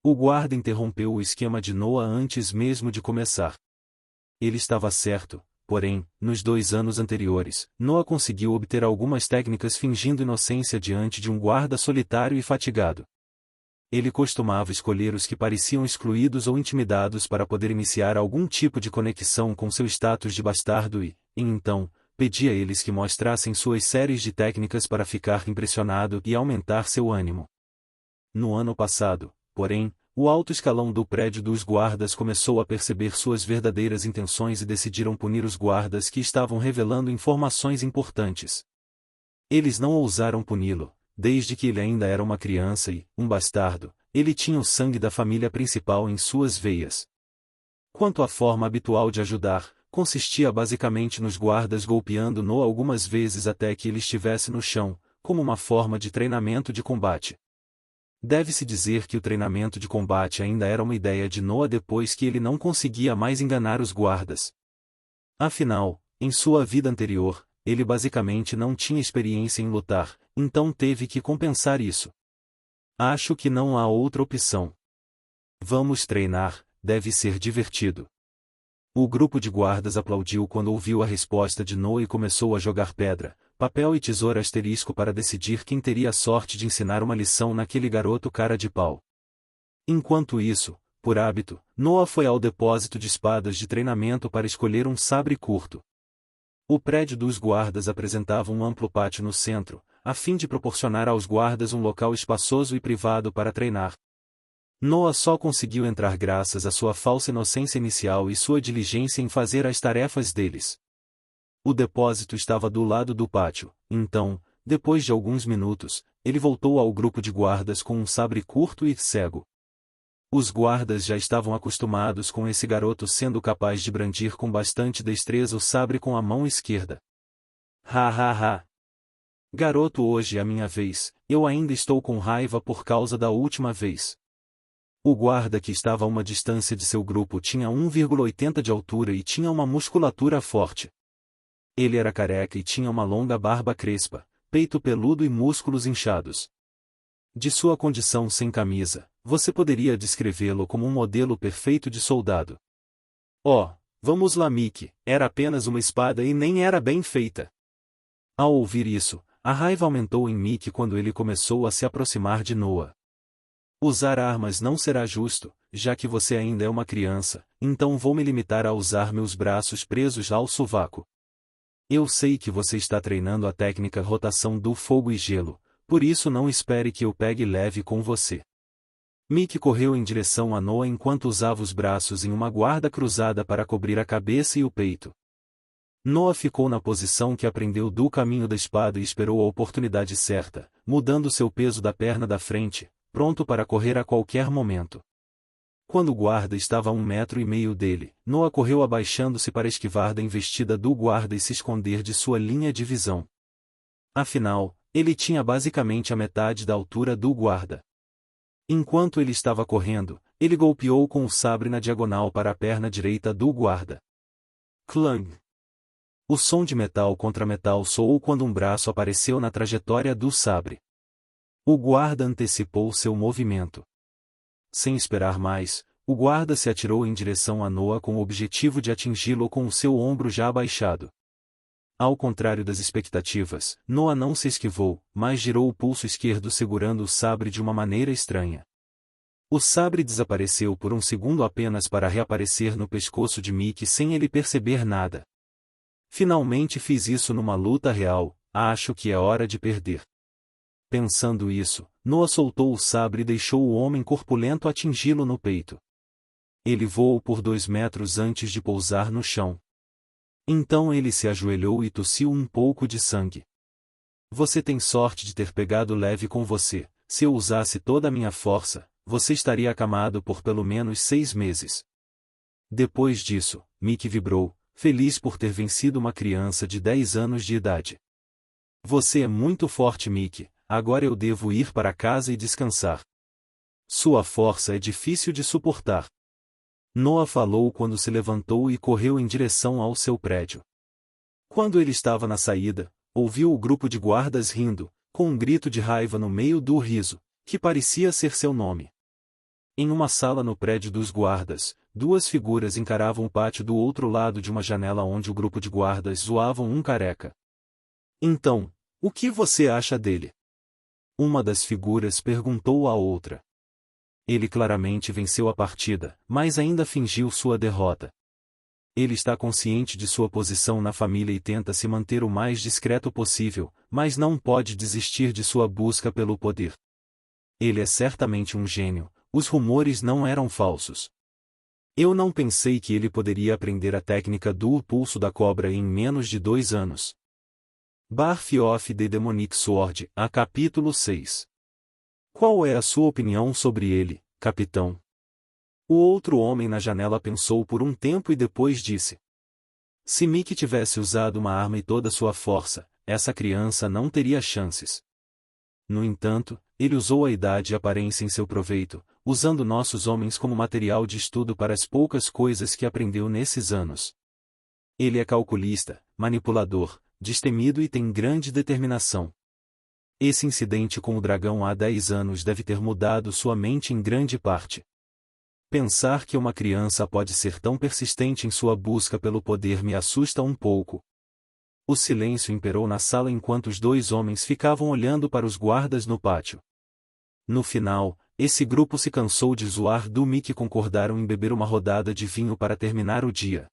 O guarda interrompeu o esquema de Noah antes mesmo de começar. Ele estava certo. Porém, nos 2 anos anteriores, Noah conseguiu obter algumas técnicas fingindo inocência diante de um guarda solitário e fatigado. Ele costumava escolher os que pareciam excluídos ou intimidados para poder iniciar algum tipo de conexão com seu status de bastardo e, então, pedia a eles que mostrassem suas séries de técnicas para ficar impressionado e aumentar seu ânimo. No ano passado, porém, o alto escalão do prédio dos guardas começou a perceber suas verdadeiras intenções e decidiram punir os guardas que estavam revelando informações importantes. Eles não ousaram puni-lo, desde que ele ainda era uma criança e, um bastardo, ele tinha o sangue da família principal em suas veias. Quanto à forma habitual de ajudar, consistia basicamente nos guardas golpeando Noah algumas vezes até que ele estivesse no chão, como uma forma de treinamento de combate. Deve-se dizer que o treinamento de combate ainda era uma ideia de Noah depois que ele não conseguia mais enganar os guardas. Afinal, em sua vida anterior, ele basicamente não tinha experiência em lutar, então teve que compensar isso. Acho que não há outra opção. Vamos treinar, deve ser divertido. O grupo de guardas aplaudiu quando ouviu a resposta de Noah e começou a jogar pedra, papel e tesoura asterisco para decidir quem teria a sorte de ensinar uma lição naquele garoto cara de pau. Enquanto isso, por hábito, Noah foi ao depósito de espadas de treinamento para escolher um sabre curto. O prédio dos guardas apresentava um amplo pátio no centro, a fim de proporcionar aos guardas um local espaçoso e privado para treinar. Noah só conseguiu entrar graças à sua falsa inocência inicial e sua diligência em fazer as tarefas deles. O depósito estava do lado do pátio, então, depois de alguns minutos, ele voltou ao grupo de guardas com um sabre curto e cego. Os guardas já estavam acostumados com esse garoto sendo capaz de brandir com bastante destreza o sabre com a mão esquerda. Ha ha ha! Garoto, hoje é a minha vez, eu ainda estou com raiva por causa da última vez. O guarda que estava a uma distância de seu grupo tinha 1,80 de altura e tinha uma musculatura forte. Ele era careca e tinha uma longa barba crespa, peito peludo e músculos inchados. De sua condição sem camisa, você poderia descrevê-lo como um modelo perfeito de soldado. Oh, vamos lá, Mickey, era apenas uma espada e nem era bem feita. Ao ouvir isso, a raiva aumentou em Mickey quando ele começou a se aproximar de Noah. Usar armas não será justo, já que você ainda é uma criança, então vou me limitar a usar meus braços presos ao sovaco. Eu sei que você está treinando a técnica rotação do fogo e gelo, por isso não espere que eu pegue leve com você. Mickey correu em direção a Noah enquanto usava os braços em uma guarda cruzada para cobrir a cabeça e o peito. Noah ficou na posição que aprendeu do caminho da espada e esperou a oportunidade certa, mudando seu peso da perna da frente, pronto para correr a qualquer momento. Quando o guarda estava a 1,5 metro dele, Noah correu abaixando-se para esquivar da investida do guarda e se esconder de sua linha de visão. Afinal, ele tinha basicamente a metade da altura do guarda. Enquanto ele estava correndo, ele golpeou com o sabre na diagonal para a perna direita do guarda. Clang! O som de metal contra metal soou quando um braço apareceu na trajetória do sabre. O guarda antecipou seu movimento. Sem esperar mais, o guarda se atirou em direção a Noah com o objetivo de atingi-lo com o seu ombro já abaixado. Ao contrário das expectativas, Noah não se esquivou, mas girou o pulso esquerdo segurando o sabre de uma maneira estranha. O sabre desapareceu por um segundo apenas para reaparecer no pescoço de Mickey sem ele perceber nada. Finalmente fiz isso numa luta real, acho que é hora de perder. Pensando isso, Noa soltou o sabre e deixou o homem corpulento atingi-lo no peito. Ele voou por 2 metros antes de pousar no chão. Então ele se ajoelhou e tossiu um pouco de sangue. Você tem sorte de ter pegado leve com você. Se eu usasse toda a minha força, você estaria acamado por pelo menos 6 meses. Depois disso, Mickey vibrou, feliz por ter vencido uma criança de 10 anos de idade. Você é muito forte, Mickey. Agora eu devo ir para casa e descansar. Sua força é difícil de suportar. Noa falou quando se levantou e correu em direção ao seu prédio. Quando ele estava na saída, ouviu o grupo de guardas rindo, com um grito de raiva no meio do riso, que parecia ser seu nome. Em uma sala no prédio dos guardas, 2 figuras encaravam o pátio do outro lado de uma janela onde o grupo de guardas zoavam um careca. Então, o que você acha dele? Uma das figuras perguntou à outra. Ele claramente venceu a partida, mas ainda fingiu sua derrota. Ele está consciente de sua posição na família e tenta se manter o mais discreto possível, mas não pode desistir de sua busca pelo poder. Ele é certamente um gênio, os rumores não eram falsos. Eu não pensei que ele poderia aprender a técnica do pulso da cobra em menos de 2 anos. Birth of the Demonic Sword, a capítulo 6. Qual é a sua opinião sobre ele, capitão? O outro homem na janela pensou por um tempo e depois disse. Se Mickey tivesse usado uma arma e toda sua força, essa criança não teria chances. No entanto, ele usou a idade e aparência em seu proveito, usando nossos homens como material de estudo para as poucas coisas que aprendeu nesses anos. Ele é calculista, manipulador, destemido e tem grande determinação. Esse incidente com o dragão há 10 anos deve ter mudado sua mente em grande parte. Pensar que uma criança pode ser tão persistente em sua busca pelo poder me assusta um pouco. O silêncio imperou na sala enquanto os 2 homens ficavam olhando para os guardas no pátio. No final, esse grupo se cansou de zoar do Mickey e concordaram em beber uma rodada de vinho para terminar o dia.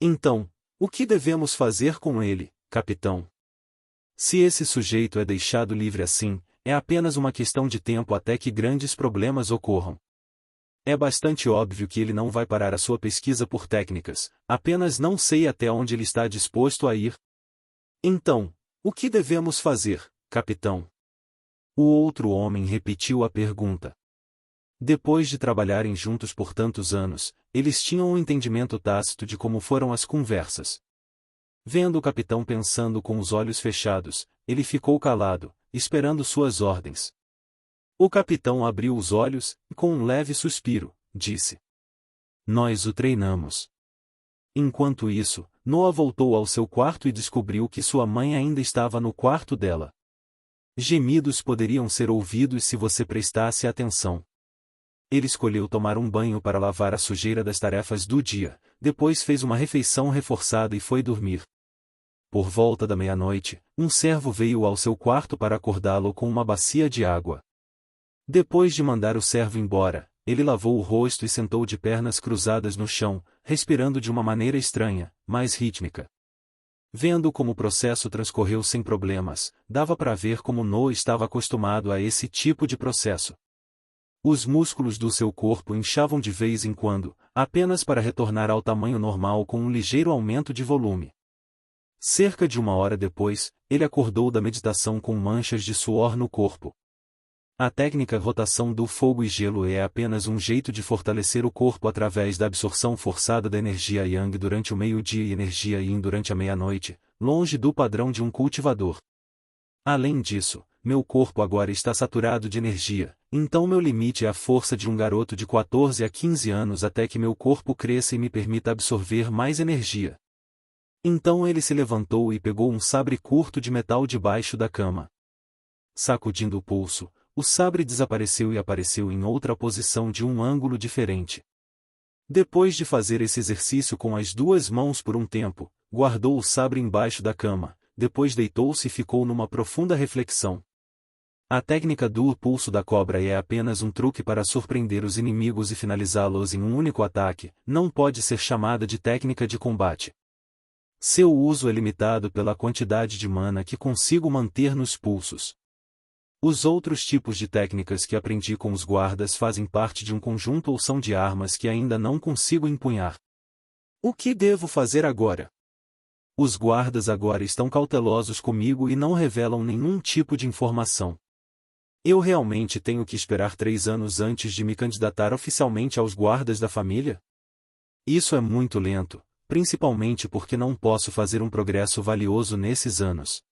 Então, o que devemos fazer com ele, capitão? Se esse sujeito é deixado livre assim, é apenas uma questão de tempo até que grandes problemas ocorram. É bastante óbvio que ele não vai parar a sua pesquisa por técnicas, apenas não sei até onde ele está disposto a ir. Então, o que devemos fazer, capitão? O outro homem repetiu a pergunta. Depois de trabalharem juntos por tantos anos, eles tinham um entendimento tácito de como foram as conversas. Vendo o capitão pensando com os olhos fechados, ele ficou calado, esperando suas ordens. O capitão abriu os olhos, e com um leve suspiro, disse. Nós o treinamos. Enquanto isso, Noa voltou ao seu quarto e descobriu que sua mãe ainda estava no quarto dela. Gemidos poderiam ser ouvidos se você prestasse atenção. Ele escolheu tomar um banho para lavar a sujeira das tarefas do dia, depois fez uma refeição reforçada e foi dormir. Por volta da meia-noite, um servo veio ao seu quarto para acordá-lo com uma bacia de água. Depois de mandar o servo embora, ele lavou o rosto e sentou de pernas cruzadas no chão, respirando de uma maneira estranha, mas rítmica. Vendo como o processo transcorreu sem problemas, dava para ver como Noa estava acostumado a esse tipo de processo. Os músculos do seu corpo inchavam de vez em quando, apenas para retornar ao tamanho normal com um ligeiro aumento de volume. Cerca de 1 hora depois, ele acordou da meditação com manchas de suor no corpo. A técnica rotação do fogo e gelo é apenas um jeito de fortalecer o corpo através da absorção forçada da energia Yang durante o meio-dia e energia Yin durante a meia-noite, longe do padrão de um cultivador. Além disso, meu corpo agora está saturado de energia, então meu limite é a força de um garoto de 14 a 15 anos até que meu corpo cresça e me permita absorver mais energia. Então ele se levantou e pegou um sabre curto de metal debaixo da cama. Sacudindo o pulso, o sabre desapareceu e apareceu em outra posição de um ângulo diferente. Depois de fazer esse exercício com as 2 mãos por um tempo, guardou o sabre embaixo da cama, depois deitou-se e ficou numa profunda reflexão. A técnica do pulso da cobra é apenas um truque para surpreender os inimigos e finalizá-los em um único ataque, não pode ser chamada de técnica de combate. Seu uso é limitado pela quantidade de mana que consigo manter nos pulsos. Os outros tipos de técnicas que aprendi com os guardas fazem parte de um conjunto ou são de armas que ainda não consigo empunhar. O que devo fazer agora? Os guardas agora estão cautelosos comigo e não revelam nenhum tipo de informação. Eu realmente tenho que esperar 3 anos antes de me candidatar oficialmente aos guardas da família? Isso é muito lento, principalmente porque não posso fazer um progresso valioso nesses anos.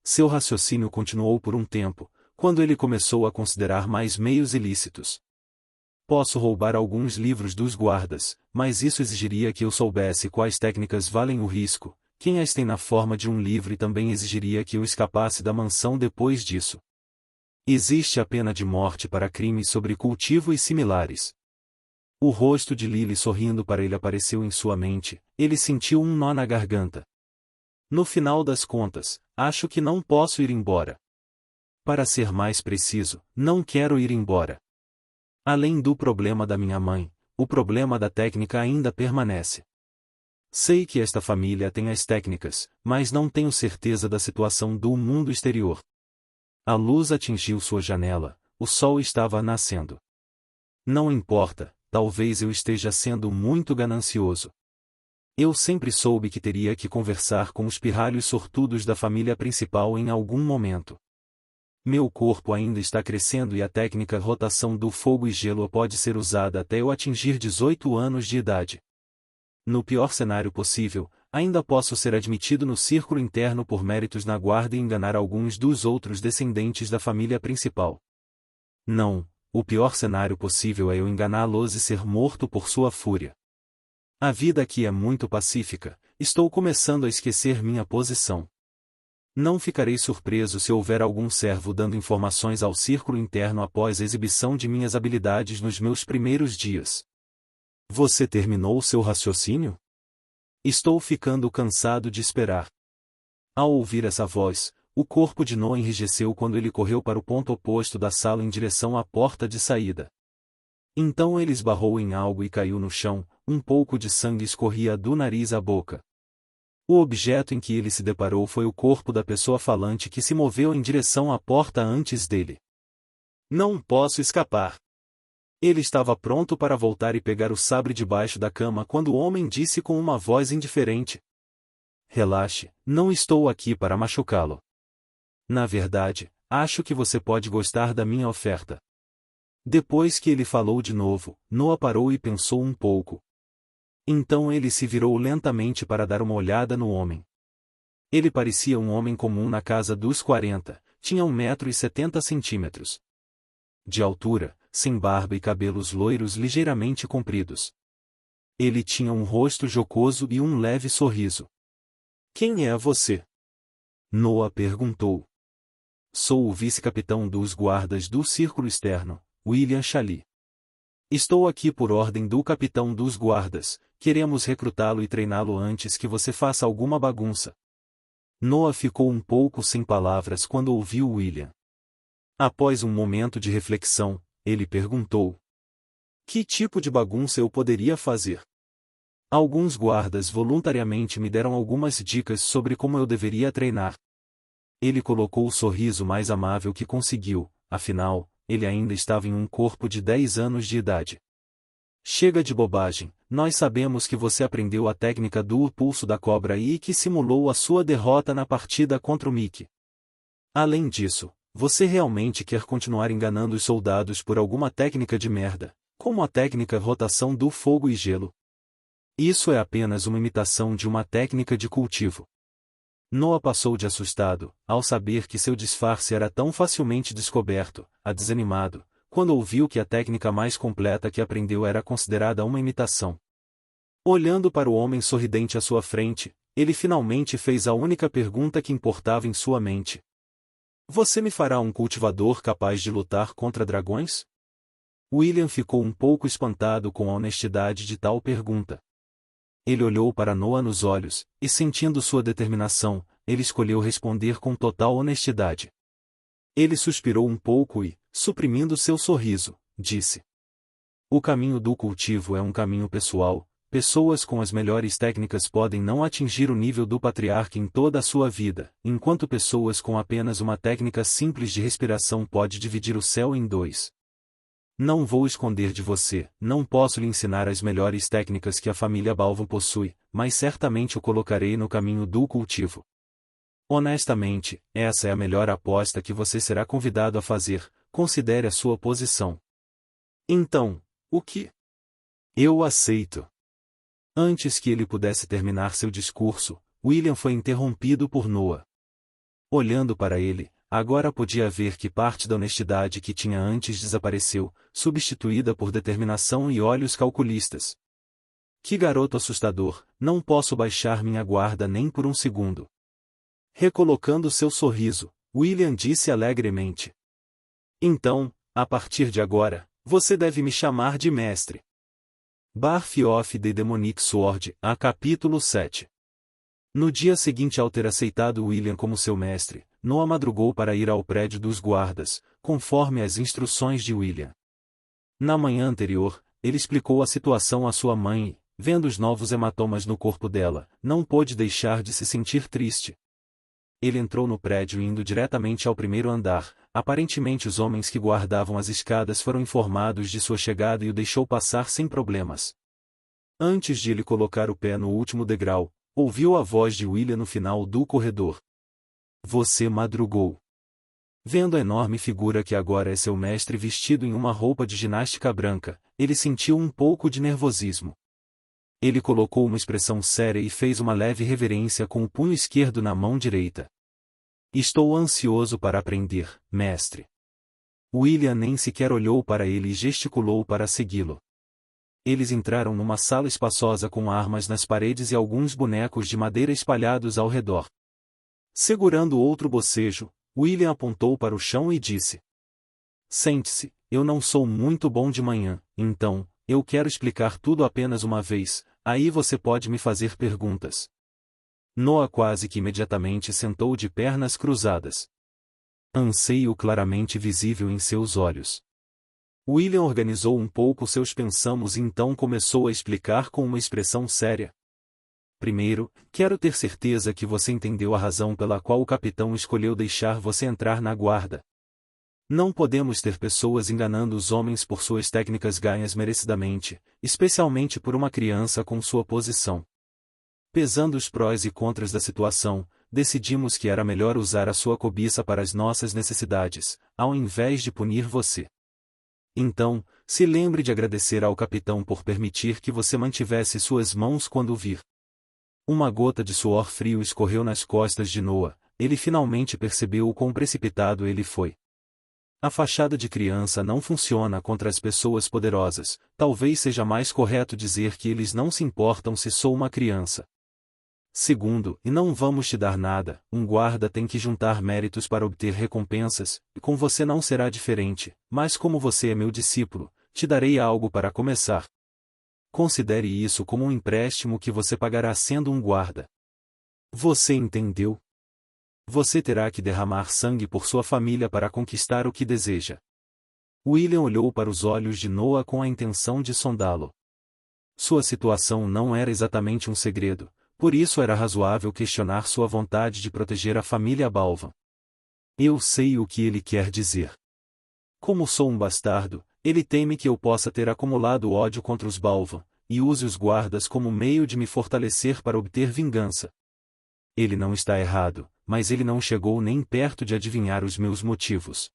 Seu raciocínio continuou por um tempo, quando ele começou a considerar mais meios ilícitos. Posso roubar alguns livros dos guardas, mas isso exigiria que eu soubesse quais técnicas valem o risco, quem as tem na forma de um livro e também exigiria que eu escapasse da mansão depois disso. Existe a pena de morte para crimes sobre cultivo e similares. O rosto de Lily sorrindo para ele apareceu em sua mente, ele sentiu um nó na garganta. No final das contas, acho que não posso ir embora. Para ser mais preciso, não quero ir embora. Além do problema da minha mãe, o problema da técnica ainda permanece. Sei que esta família tem as técnicas, mas não tenho certeza da situação do mundo exterior. A luz atingiu sua janela, o sol estava nascendo. Não importa, talvez eu esteja sendo muito ganancioso. Eu sempre soube que teria que conversar com os pirralhos sortudos da família principal em algum momento. Meu corpo ainda está crescendo e a técnica rotação do fogo e gelo pode ser usada até eu atingir 18 anos de idade. No pior cenário possível, ainda posso ser admitido no círculo interno por méritos na guarda e enganar alguns dos outros descendentes da família principal. Não, o pior cenário possível é eu enganá-los e ser morto por sua fúria. A vida aqui é muito pacífica, estou começando a esquecer minha posição. Não ficarei surpreso se houver algum servo dando informações ao círculo interno após a exibição de minhas habilidades nos meus primeiros dias. Você terminou seu raciocínio? Estou ficando cansado de esperar. Ao ouvir essa voz, o corpo de Noah enrijeceu quando ele correu para o ponto oposto da sala em direção à porta de saída. Então ele esbarrou em algo e caiu no chão, um pouco de sangue escorria do nariz à boca. O objeto em que ele se deparou foi o corpo da pessoa falante que se moveu em direção à porta antes dele. Não posso escapar. Ele estava pronto para voltar e pegar o sabre debaixo da cama quando o homem disse com uma voz indiferente: Relaxe, não estou aqui para machucá-lo. Na verdade, acho que você pode gostar da minha oferta. Depois que ele falou de novo, Noah parou e pensou um pouco. Então ele se virou lentamente para dar uma olhada no homem. Ele parecia um homem comum na casa dos 40, tinha 1,70 m de altura, sem barba e cabelos loiros ligeiramente compridos. Ele tinha um rosto jocoso e um leve sorriso. Quem é você? Noah perguntou. Sou o vice-capitão dos guardas do círculo externo, William Chali. Estou aqui por ordem do capitão dos guardas, queremos recrutá-lo e treiná-lo antes que você faça alguma bagunça. Noah ficou um pouco sem palavras quando ouviu William. Após um momento de reflexão, ele perguntou: que tipo de bagunça eu poderia fazer? Alguns guardas voluntariamente me deram algumas dicas sobre como eu deveria treinar. Ele colocou o sorriso mais amável que conseguiu, afinal, ele ainda estava em um corpo de 10 anos de idade. Chega de bobagem, nós sabemos que você aprendeu a técnica do pulso da cobra e que simulou a sua derrota na partida contra o Mickey. Além disso, você realmente quer continuar enganando os soldados por alguma técnica de merda, como a técnica rotação do fogo e gelo. Isso é apenas uma imitação de uma técnica de cultivo. Noah passou de assustado, ao saber que seu disfarce era tão facilmente descoberto, a desanimado, quando ouviu que a técnica mais completa que aprendeu era considerada uma imitação. Olhando para o homem sorridente à sua frente, ele finalmente fez a única pergunta que importava em sua mente. Você me fará um cultivador capaz de lutar contra dragões? William ficou um pouco espantado com a honestidade de tal pergunta. Ele olhou para Noah nos olhos, e sentindo sua determinação, ele escolheu responder com total honestidade. Ele suspirou um pouco e, suprimindo seu sorriso, disse: O caminho do cultivo é um caminho pessoal, pessoas com as melhores técnicas podem não atingir o nível do patriarca em toda a sua vida, enquanto pessoas com apenas uma técnica simples de respiração pode dividir o céu em dois. Não vou esconder de você, não posso lhe ensinar as melhores técnicas que a família Balvan possui, mas certamente o colocarei no caminho do cultivo. Honestamente, essa é a melhor aposta que você será convidado a fazer, considere a sua posição. Então, o que? Eu aceito. Antes que ele pudesse terminar seu discurso, William foi interrompido por Noah. Olhando para ele, agora podia ver que parte da honestidade que tinha antes desapareceu, substituída por determinação e olhos calculistas. Que garoto assustador, não posso baixar minha guarda nem por um segundo. Recolocando seu sorriso, William disse alegremente. Então, a partir de agora, você deve me chamar de mestre. Birth of the Demonic Sword, a capítulo 7. No dia seguinte ao ter aceitado William como seu mestre, Noah madrugou para ir ao prédio dos guardas, conforme as instruções de William. Na manhã anterior, ele explicou a situação à sua mãe e, vendo os novos hematomas no corpo dela, não pôde deixar de se sentir triste. Ele entrou no prédio indo diretamente ao primeiro andar. Aparentemente os homens que guardavam as escadas foram informados de sua chegada e o deixou passar sem problemas. Antes de ele colocar o pé no último degrau, ouviu a voz de William no final do corredor. Você madrugou. Vendo a enorme figura que agora é seu mestre vestido em uma roupa de ginástica branca, ele sentiu um pouco de nervosismo. Ele colocou uma expressão séria e fez uma leve reverência com o punho esquerdo na mão direita. Estou ansioso para aprender, mestre. William nem sequer olhou para ele e gesticulou para segui-lo. Eles entraram numa sala espaçosa com armas nas paredes e alguns bonecos de madeira espalhados ao redor. Segurando outro bocejo, William apontou para o chão e disse: Sente-se, eu não sou muito bom de manhã, então, eu quero explicar tudo apenas uma vez, aí você pode me fazer perguntas. Noah quase que imediatamente sentou de pernas cruzadas. Anseio claramente visível em seus olhos. William organizou um pouco seus pensamos e então começou a explicar com uma expressão séria. Primeiro, quero ter certeza que você entendeu a razão pela qual o capitão escolheu deixar você entrar na guarda. Não podemos ter pessoas enganando os homens por suas técnicas ganhas merecidamente, especialmente por uma criança com sua posição. Pesando os prós e contras da situação, decidimos que era melhor usar a sua cobiça para as nossas necessidades, ao invés de punir você. Então, se lembre de agradecer ao capitão por permitir que você mantivesse suas mãos quando o vir. Uma gota de suor frio escorreu nas costas de Noah, ele finalmente percebeu o quão precipitado ele foi. A fachada de criança não funciona contra as pessoas poderosas, talvez seja mais correto dizer que eles não se importam se sou uma criança. Segundo, e não vamos te dar nada, um guarda tem que juntar méritos para obter recompensas, e com você não será diferente, mas como você é meu discípulo, te darei algo para começar. Considere isso como um empréstimo que você pagará sendo um guarda. Você entendeu? Você terá que derramar sangue por sua família para conquistar o que deseja. William olhou para os olhos de Noah com a intenção de sondá-lo. Sua situação não era exatamente um segredo, por isso era razoável questionar sua vontade de proteger a família Balvan. Eu sei o que ele quer dizer. Como sou um bastardo, ele teme que eu possa ter acumulado ódio contra os Balvan, e use os guardas como meio de me fortalecer para obter vingança. Ele não está errado, mas ele não chegou nem perto de adivinhar os meus motivos.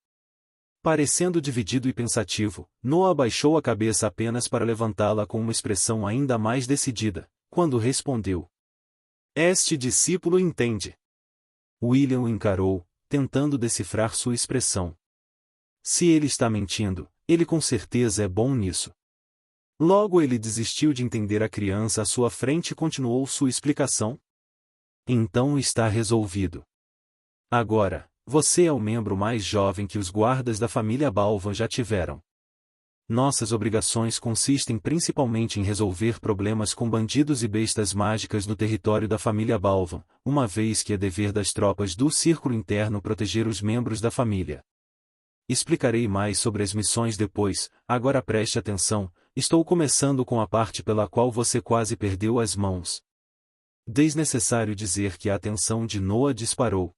Parecendo dividido e pensativo, Noah abaixou a cabeça apenas para levantá-la com uma expressão ainda mais decidida, quando respondeu: Este discípulo entende. William o encarou, tentando decifrar sua expressão. Se ele está mentindo, ele com certeza é bom nisso. Logo ele desistiu de entender a criança à sua frente e continuou sua explicação. Então está resolvido. Agora, você é o membro mais jovem que os guardas da família Balvan já tiveram. Nossas obrigações consistem principalmente em resolver problemas com bandidos e bestas mágicas no território da família Balvan, uma vez que é dever das tropas do Círculo Interno proteger os membros da família. Explicarei mais sobre as missões depois, agora preste atenção, estou começando com a parte pela qual você quase perdeu as mãos. Desnecessário dizer que a atenção de Noah disparou.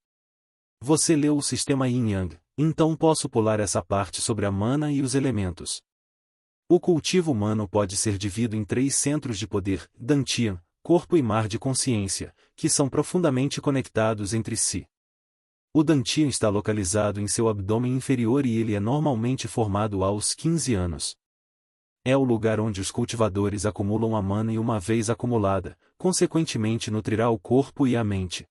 Você leu o sistema Yin-Yang, então posso pular essa parte sobre a mana e os elementos. O cultivo humano pode ser dividido em 3 centros de poder, Dantian, corpo e mar de consciência, que são profundamente conectados entre si. O Dantian está localizado em seu abdômen inferior e ele é normalmente formado aos 15 anos. É o lugar onde os cultivadores acumulam a mana e uma vez acumulada, consequentemente nutrirá o corpo e a mente.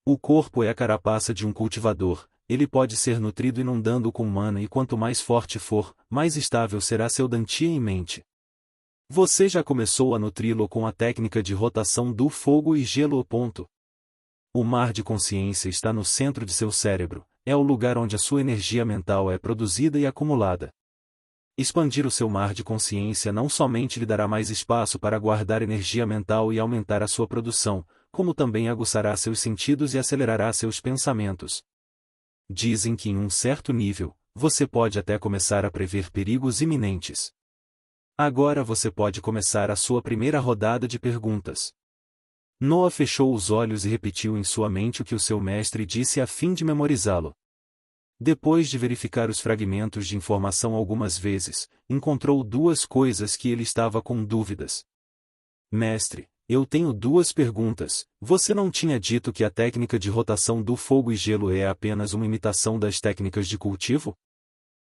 O corpo é a carapaça de um cultivador, ele pode ser nutrido inundando com mana e quanto mais forte for, mais estável será seu Dantian e mente. Você já começou a nutri-lo com a técnica de rotação do fogo e gelo. O mar de consciência está no centro de seu cérebro, é o lugar onde a sua energia mental é produzida e acumulada. Expandir o seu mar de consciência não somente lhe dará mais espaço para guardar energia mental e aumentar a sua produção, como também aguçará seus sentidos e acelerará seus pensamentos. Dizem que em um certo nível, você pode até começar a prever perigos iminentes. Agora você pode começar a sua primeira rodada de perguntas. Noah fechou os olhos e repetiu em sua mente o que o seu mestre disse a fim de memorizá-lo. Depois de verificar os fragmentos de informação algumas vezes, encontrou 2 coisas que ele estava com dúvidas. Mestre, eu tenho 2 perguntas. Você não tinha dito que a técnica de rotação do fogo e gelo é apenas uma imitação das técnicas de cultivo?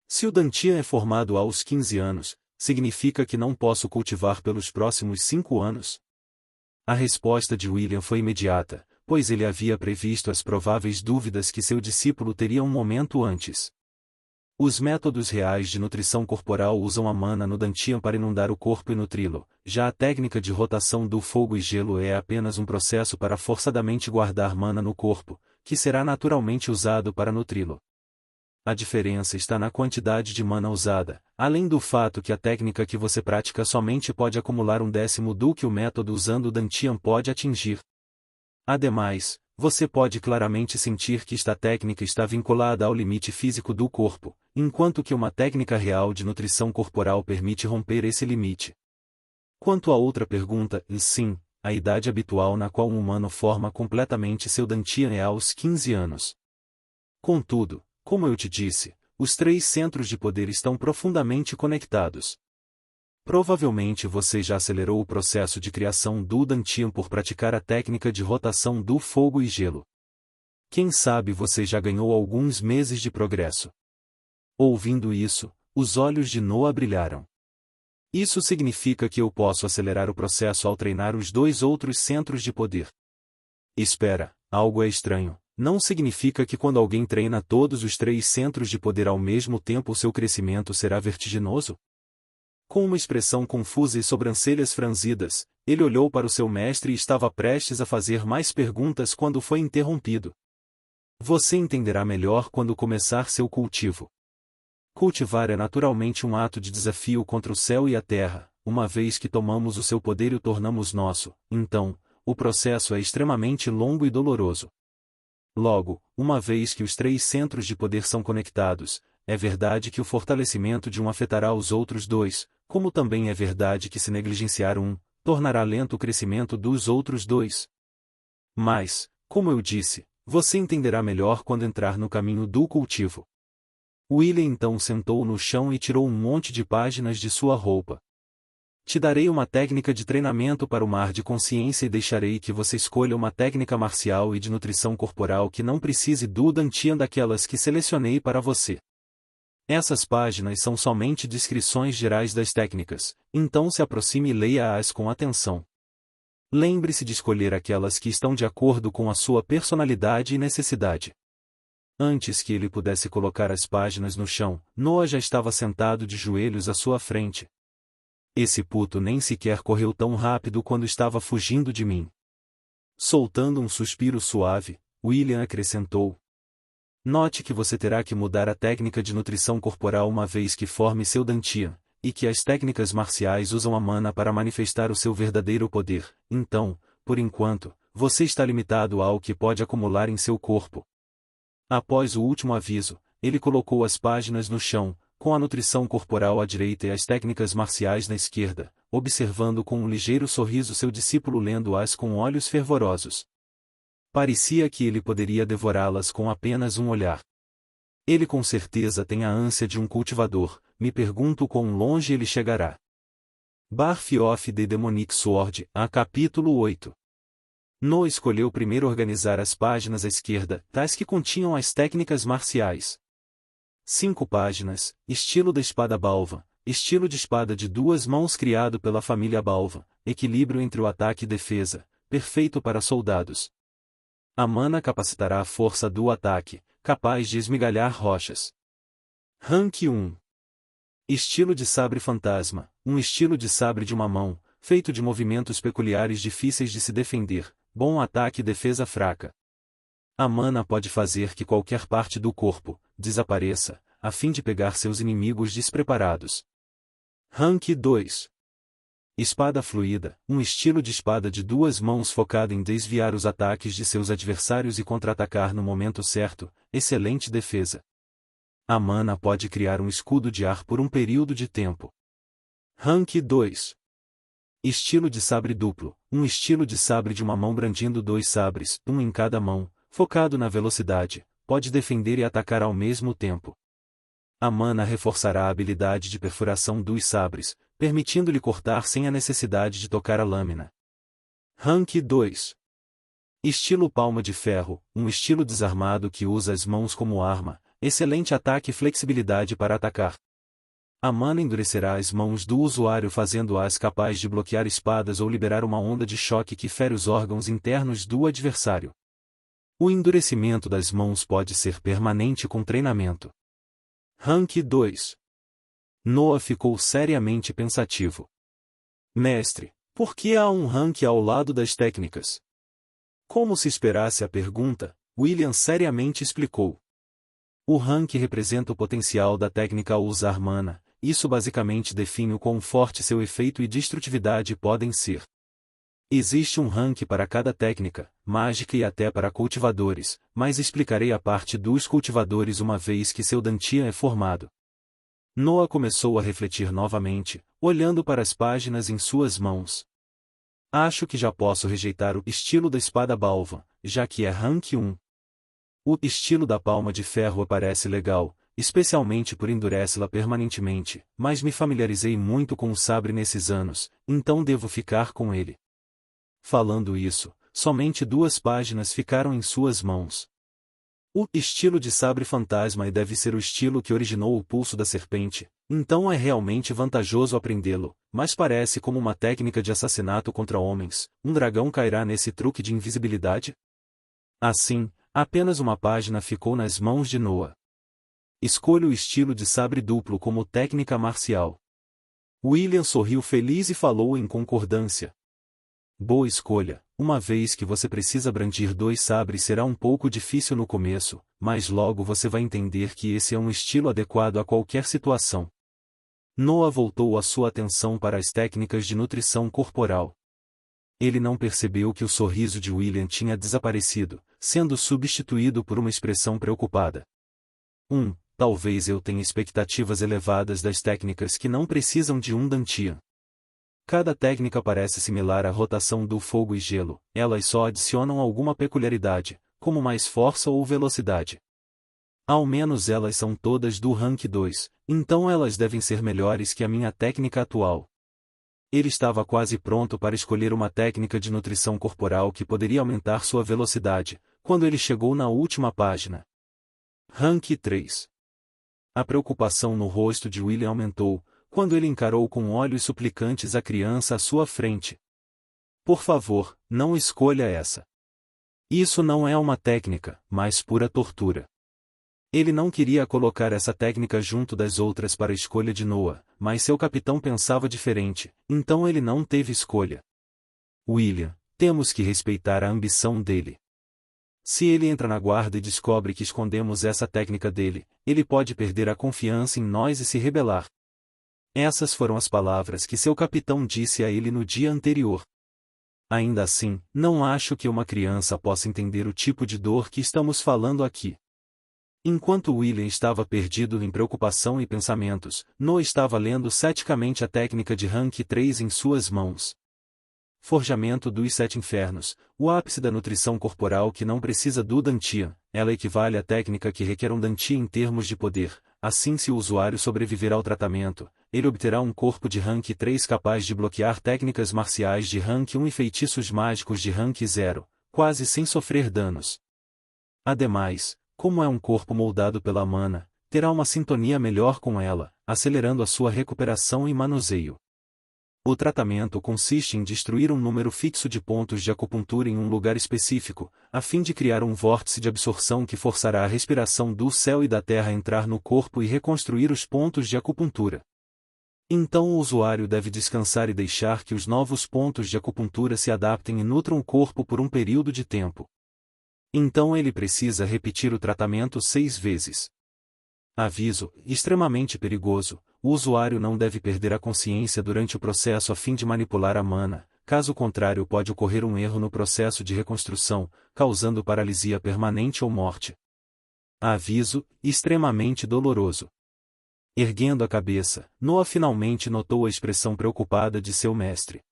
Se o Dantian é formado aos 15 anos, significa que não posso cultivar pelos próximos 5 anos? A resposta de William foi imediata, pois ele havia previsto as prováveis dúvidas que seu discípulo teria um momento antes. Os métodos reais de nutrição corporal usam a mana no Dantian para inundar o corpo e nutri-lo, já a técnica de rotação do fogo e gelo é apenas um processo para forçadamente guardar mana no corpo, que será naturalmente usado para nutri-lo. A diferença está na quantidade de mana usada, além do fato que a técnica que você pratica somente pode acumular 1/10 do que o método usando o Dantian pode atingir. Ademais, você pode claramente sentir que esta técnica está vinculada ao limite físico do corpo, enquanto que uma técnica real de nutrição corporal permite romper esse limite. Quanto à outra pergunta, sim, a idade habitual na qual um humano forma completamente seu Dantian é aos 15 anos. Contudo, como eu te disse, os 3 centros de poder estão profundamente conectados. Provavelmente você já acelerou o processo de criação do Dantian por praticar a técnica de rotação do fogo e gelo. Quem sabe você já ganhou alguns meses de progresso. Ouvindo isso, os olhos de Noah brilharam. Isso significa que eu posso acelerar o processo ao treinar os 2 outros centros de poder. Espera, algo é estranho. Não significa que quando alguém treina todos os 3 centros de poder ao mesmo tempo seu crescimento será vertiginoso? Com uma expressão confusa e sobrancelhas franzidas, ele olhou para o seu mestre e estava prestes a fazer mais perguntas quando foi interrompido. Você entenderá melhor quando começar seu cultivo. Cultivar é naturalmente um ato de desafio contra o céu e a terra, uma vez que tomamos o seu poder e o tornamos nosso, então, o processo é extremamente longo e doloroso. Logo, uma vez que os 3 centros de poder são conectados, é verdade que o fortalecimento de um afetará os outros 2, como também é verdade que se negligenciar um, tornará lento o crescimento dos outros 2. Mas, como eu disse, você entenderá melhor quando entrar no caminho do cultivo. William então sentou no chão e tirou um monte de páginas de sua roupa. Te darei uma técnica de treinamento para o mar de consciência e deixarei que você escolha uma técnica marcial e de nutrição corporal que não precise do Dantian daquelas que selecionei para você. Essas páginas são somente descrições gerais das técnicas, então se aproxime e leia-as com atenção. Lembre-se de escolher aquelas que estão de acordo com a sua personalidade e necessidade. Antes que ele pudesse colocar as páginas no chão, Noah já estava sentado de joelhos à sua frente. Esse puto nem sequer correu tão rápido quando estava fugindo de mim. Soltando um suspiro suave, William acrescentou. Note que você terá que mudar a técnica de nutrição corporal uma vez que forme seu Dantian, e que as técnicas marciais usam a mana para manifestar o seu verdadeiro poder, então, por enquanto, você está limitado ao que pode acumular em seu corpo. Após o último aviso, ele colocou as páginas no chão, com a nutrição corporal à direita e as técnicas marciais na esquerda, observando com um ligeiro sorriso seu discípulo lendo-as com olhos fervorosos. Parecia que ele poderia devorá-las com apenas um olhar. Ele com certeza tem a ânsia de um cultivador, me pergunto quão longe ele chegará. Birth of the Demonic Sword, a capítulo 8. Noah escolheu primeiro organizar as páginas à esquerda, tais que continham as técnicas marciais. 5 páginas, estilo da espada balva, estilo de espada de 2 mãos criado pela família balva, equilíbrio entre o ataque e defesa, perfeito para soldados. A mana capacitará a força do ataque, capaz de esmigalhar rochas. Rank 1. Estilo de sabre fantasma, um estilo de sabre de uma mão, feito de movimentos peculiares difíceis de se defender, bom ataque e defesa fraca. A mana pode fazer que qualquer parte do corpo desapareça, a fim de pegar seus inimigos despreparados. Rank 2. Espada fluida, um estilo de espada de 2 mãos focado em desviar os ataques de seus adversários e contra-atacar no momento certo, excelente defesa. A mana pode criar um escudo de ar por um período de tempo. Rank 2. Estilo de sabre duplo, um estilo de sabre de uma mão brandindo 2 sabres, um em cada mão, focado na velocidade, pode defender e atacar ao mesmo tempo. A mana reforçará a habilidade de perfuração dos sabres, permitindo-lhe cortar sem a necessidade de tocar a lâmina. Rank 2. Estilo palma de ferro, um estilo desarmado que usa as mãos como arma, excelente ataque e flexibilidade para atacar. A mana endurecerá as mãos do usuário fazendo-as capaz de bloquear espadas ou liberar uma onda de choque que fere os órgãos internos do adversário. O endurecimento das mãos pode ser permanente com treinamento. Rank 2. Noah ficou seriamente pensativo. Mestre, por que há um rank ao lado das técnicas? Como se esperasse a pergunta, William seriamente explicou. O rank representa o potencial da técnica ao usar mana, isso basicamente define o quão forte seu efeito e destrutividade podem ser. Existe um rank para cada técnica, mágica e até para cultivadores, mas explicarei a parte dos cultivadores uma vez que seu Dantian é formado. Noah começou a refletir novamente, olhando para as páginas em suas mãos. Acho que já posso rejeitar o estilo da espada balva, já que é rank 1. O estilo da palma de ferro parece legal, especialmente por endurecê-la permanentemente, mas me familiarizei muito com o sabre nesses anos, então devo ficar com ele. Falando isso, somente 2 páginas ficaram em suas mãos. O estilo de sabre fantasma deve ser o estilo que originou o pulso da serpente, então é realmente vantajoso aprendê-lo, mas parece como uma técnica de assassinato contra homens. Um dragão cairá nesse truque de invisibilidade? Assim, apenas uma página ficou nas mãos de Noah. Escolha o estilo de sabre duplo como técnica marcial. William sorriu feliz e falou em concordância. Boa escolha, uma vez que você precisa brandir 2 sabres será um pouco difícil no começo, mas logo você vai entender que esse é um estilo adequado a qualquer situação. Noah voltou a sua atenção para as técnicas de nutrição corporal. Ele não percebeu que o sorriso de William tinha desaparecido, sendo substituído por uma expressão preocupada. Talvez eu tenha expectativas elevadas das técnicas que não precisam de um Dantian. Cada técnica parece similar à rotação do fogo e gelo, elas só adicionam alguma peculiaridade, como mais força ou velocidade. Ao menos elas são todas do rank 2, então elas devem ser melhores que a minha técnica atual. Ele estava quase pronto para escolher uma técnica de nutrição corporal que poderia aumentar sua velocidade, quando ele chegou na última página. Rank 3. A preocupação no rosto de William aumentou, quando ele encarou com olhos suplicantes a criança à sua frente. Por favor, não escolha essa. Isso não é uma técnica, mas pura tortura. Ele não queria colocar essa técnica junto das outras para a escolha de Noah, mas seu capitão pensava diferente, então ele não teve escolha. William, temos que respeitar a ambição dele. Se ele entra na guarda e descobre que escondemos essa técnica dele, ele pode perder a confiança em nós e se rebelar. Essas foram as palavras que seu capitão disse a ele no dia anterior. Ainda assim, não acho que uma criança possa entender o tipo de dor que estamos falando aqui. Enquanto William estava perdido em preocupação e pensamentos, Noah estava lendo ceticamente a técnica de Rank 3 em suas mãos. Forjamento dos Sete Infernos, o ápice da nutrição corporal que não precisa do Dantian, ela equivale à técnica que requer um Dantian em termos de poder. Assim, se o usuário sobreviver ao tratamento, ele obterá um corpo de Rank 3 capaz de bloquear técnicas marciais de Rank 1 e feitiços mágicos de Rank 0, quase sem sofrer danos. Ademais, como é um corpo moldado pela mana, terá uma sintonia melhor com ela, acelerando a sua recuperação e manuseio. O tratamento consiste em destruir um número fixo de pontos de acupuntura em um lugar específico, a fim de criar um vórtice de absorção que forçará a respiração do céu e da terra a entrar no corpo e reconstruir os pontos de acupuntura. Então o usuário deve descansar e deixar que os novos pontos de acupuntura se adaptem e nutram o corpo por um período de tempo. Então ele precisa repetir o tratamento 6 vezes. Aviso: extremamente perigoso, o usuário não deve perder a consciência durante o processo a fim de manipular a mana, caso contrário pode ocorrer um erro no processo de reconstrução, causando paralisia permanente ou morte. Aviso: extremamente doloroso. Erguendo a cabeça, Noah finalmente notou a expressão preocupada de seu mestre.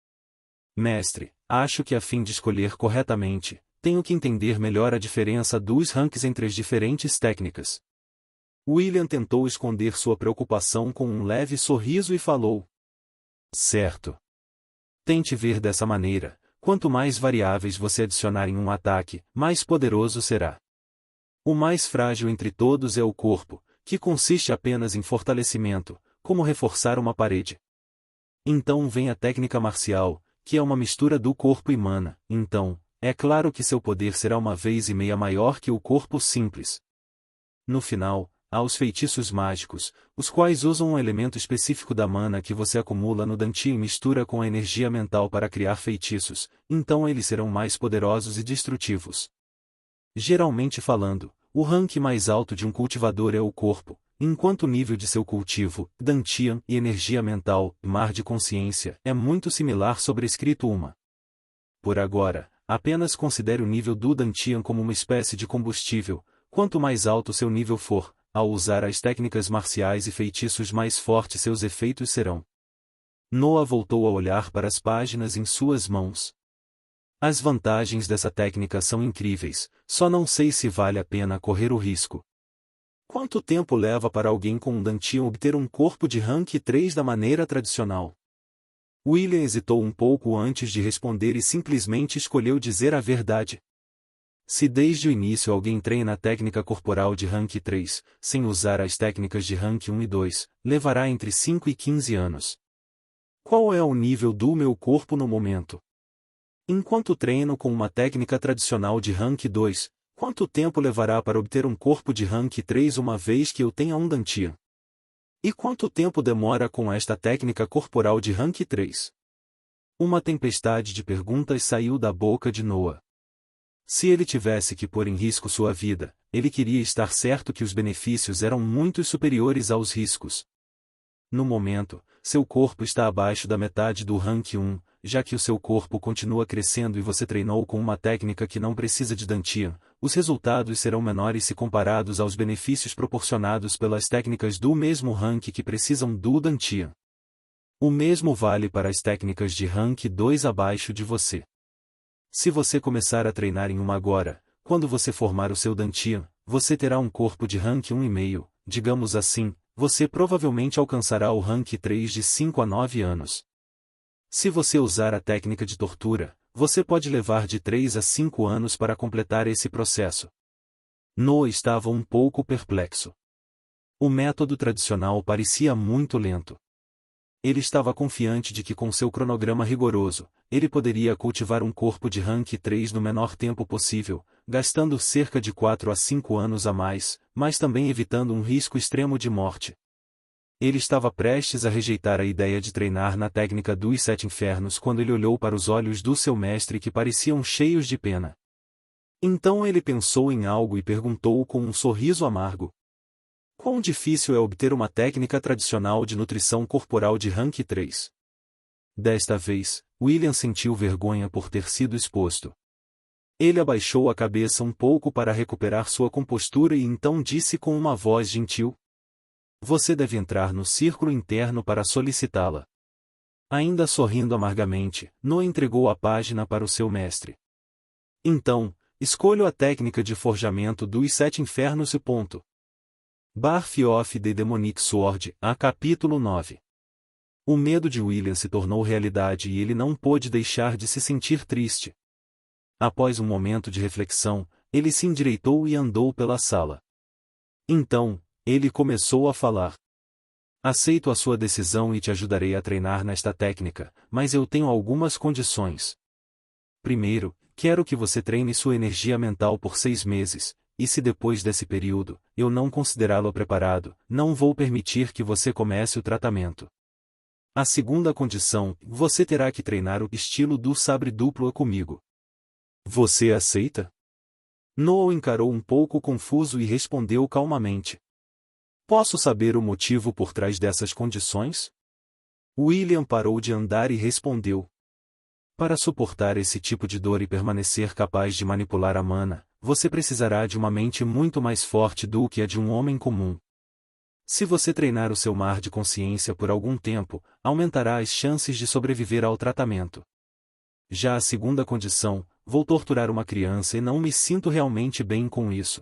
Mestre, acho que a fim de escolher corretamente, tenho que entender melhor a diferença dos ranks entre as diferentes técnicas. William tentou esconder sua preocupação com um leve sorriso e falou: certo. Tente ver dessa maneira, quanto mais variáveis você adicionar em um ataque, mais poderoso será. O mais frágil entre todos é o corpo, que consiste apenas em fortalecimento, como reforçar uma parede. Então vem a técnica marcial, que é uma mistura do corpo e mana, então, é claro que seu poder será 1,5 vezes maior que o corpo simples. No final, há os feitiços mágicos, os quais usam um elemento específico da mana que você acumula no Dantian e mistura com a energia mental para criar feitiços, então eles serão mais poderosos e destrutivos. Geralmente falando, o rank mais alto de um cultivador é o corpo, enquanto o nível de seu cultivo, Dantian e energia mental, mar de consciência, é muito similar sobrescrito uma. Por agora, apenas considere o nível do Dantian como uma espécie de combustível, quanto mais alto seu nível for, ao usar as técnicas marciais e feitiços mais fortes seus efeitos serão. Noah voltou a olhar para as páginas em suas mãos. As vantagens dessa técnica são incríveis, só não sei se vale a pena correr o risco. Quanto tempo leva para alguém com um Dantian obter um corpo de Rank 3 da maneira tradicional? William hesitou um pouco antes de responder e simplesmente escolheu dizer a verdade. Se desde o início alguém treina a técnica corporal de Rank 3, sem usar as técnicas de Rank 1 e 2, levará entre 5 e 15 anos. Qual é o nível do meu corpo no momento? Enquanto treino com uma técnica tradicional de Rank 2, quanto tempo levará para obter um corpo de Rank 3 uma vez que eu tenha um Dantian? E quanto tempo demora com esta técnica corporal de Rank 3? Uma tempestade de perguntas saiu da boca de Noah. Se ele tivesse que pôr em risco sua vida, ele queria estar certo que os benefícios eram muito superiores aos riscos. No momento, seu corpo está abaixo da metade do Rank 1, já que o seu corpo continua crescendo e você treinou com uma técnica que não precisa de Dantian, os resultados serão menores se comparados aos benefícios proporcionados pelas técnicas do mesmo rank que precisam do Dantian. O mesmo vale para as técnicas de Rank 2 abaixo de você. Se você começar a treinar em uma agora, quando você formar o seu Dantian, você terá um corpo de Rank 1,5, digamos assim, você provavelmente alcançará o Rank 3 de 5 a 9 anos. Se você usar a técnica de tortura, você pode levar de 3 a 5 anos para completar esse processo. Noah estava um pouco perplexo. O método tradicional parecia muito lento. Ele estava confiante de que com seu cronograma rigoroso, ele poderia cultivar um corpo de Rank 3 no menor tempo possível, gastando cerca de 4 a 5 anos a mais, mas também evitando um risco extremo de morte. Ele estava prestes a rejeitar a ideia de treinar na técnica dos Sete Infernos quando ele olhou para os olhos do seu mestre que pareciam cheios de pena. Então ele pensou em algo e perguntou com um sorriso amargo: quão difícil é obter uma técnica tradicional de nutrição corporal de Rank 3? Desta vez, William sentiu vergonha por ter sido exposto. Ele abaixou a cabeça um pouco para recuperar sua compostura e então disse com uma voz gentil: Você deve entrar no círculo interno para solicitá-la. Ainda sorrindo amargamente, Noah entregou a página para o seu mestre. Então, escolho a técnica de forjamento dos 7 infernos e ponto. Birth of the Demonic Sword, a capítulo 9. O medo de William se tornou realidade e ele não pôde deixar de se sentir triste. Após um momento de reflexão, ele se endireitou e andou pela sala. Então, ele começou a falar. Aceito a sua decisão e te ajudarei a treinar nesta técnica, mas eu tenho algumas condições. Primeiro, quero que você treine sua energia mental por 6 meses, e se depois desse período, eu não considerá-lo preparado, não vou permitir que você comece o tratamento. A segunda condição, você terá que treinar o estilo do sabre duplo comigo. Você aceita? Noah o encarou um pouco confuso e respondeu calmamente. Posso saber o motivo por trás dessas condições? William parou de andar e respondeu. Para suportar esse tipo de dor e permanecer capaz de manipular a mana, você precisará de uma mente muito mais forte do que a de um homem comum. Se você treinar o seu mar de consciência por algum tempo, aumentará as chances de sobreviver ao tratamento. Já a segunda condição, vou torturar uma criança e não me sinto realmente bem com isso.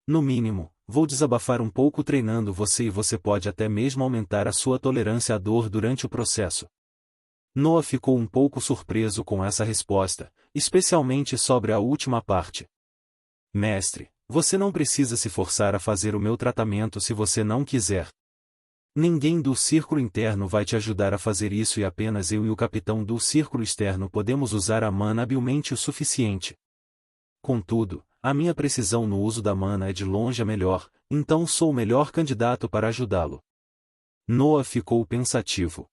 No mínimo, vou desabafar um pouco treinando você e você pode até mesmo aumentar a sua tolerância à dor durante o processo. Noah ficou um pouco surpreso com essa resposta, especialmente sobre a última parte. Mestre, você não precisa se forçar a fazer o meu tratamento se você não quiser. Ninguém do círculo interno vai te ajudar a fazer isso e apenas eu e o capitão do círculo externo podemos usar a mana habilmente o suficiente. Contudo, a minha precisão no uso da mana é de longe a melhor, então sou o melhor candidato para ajudá-lo. Noah ficou pensativo.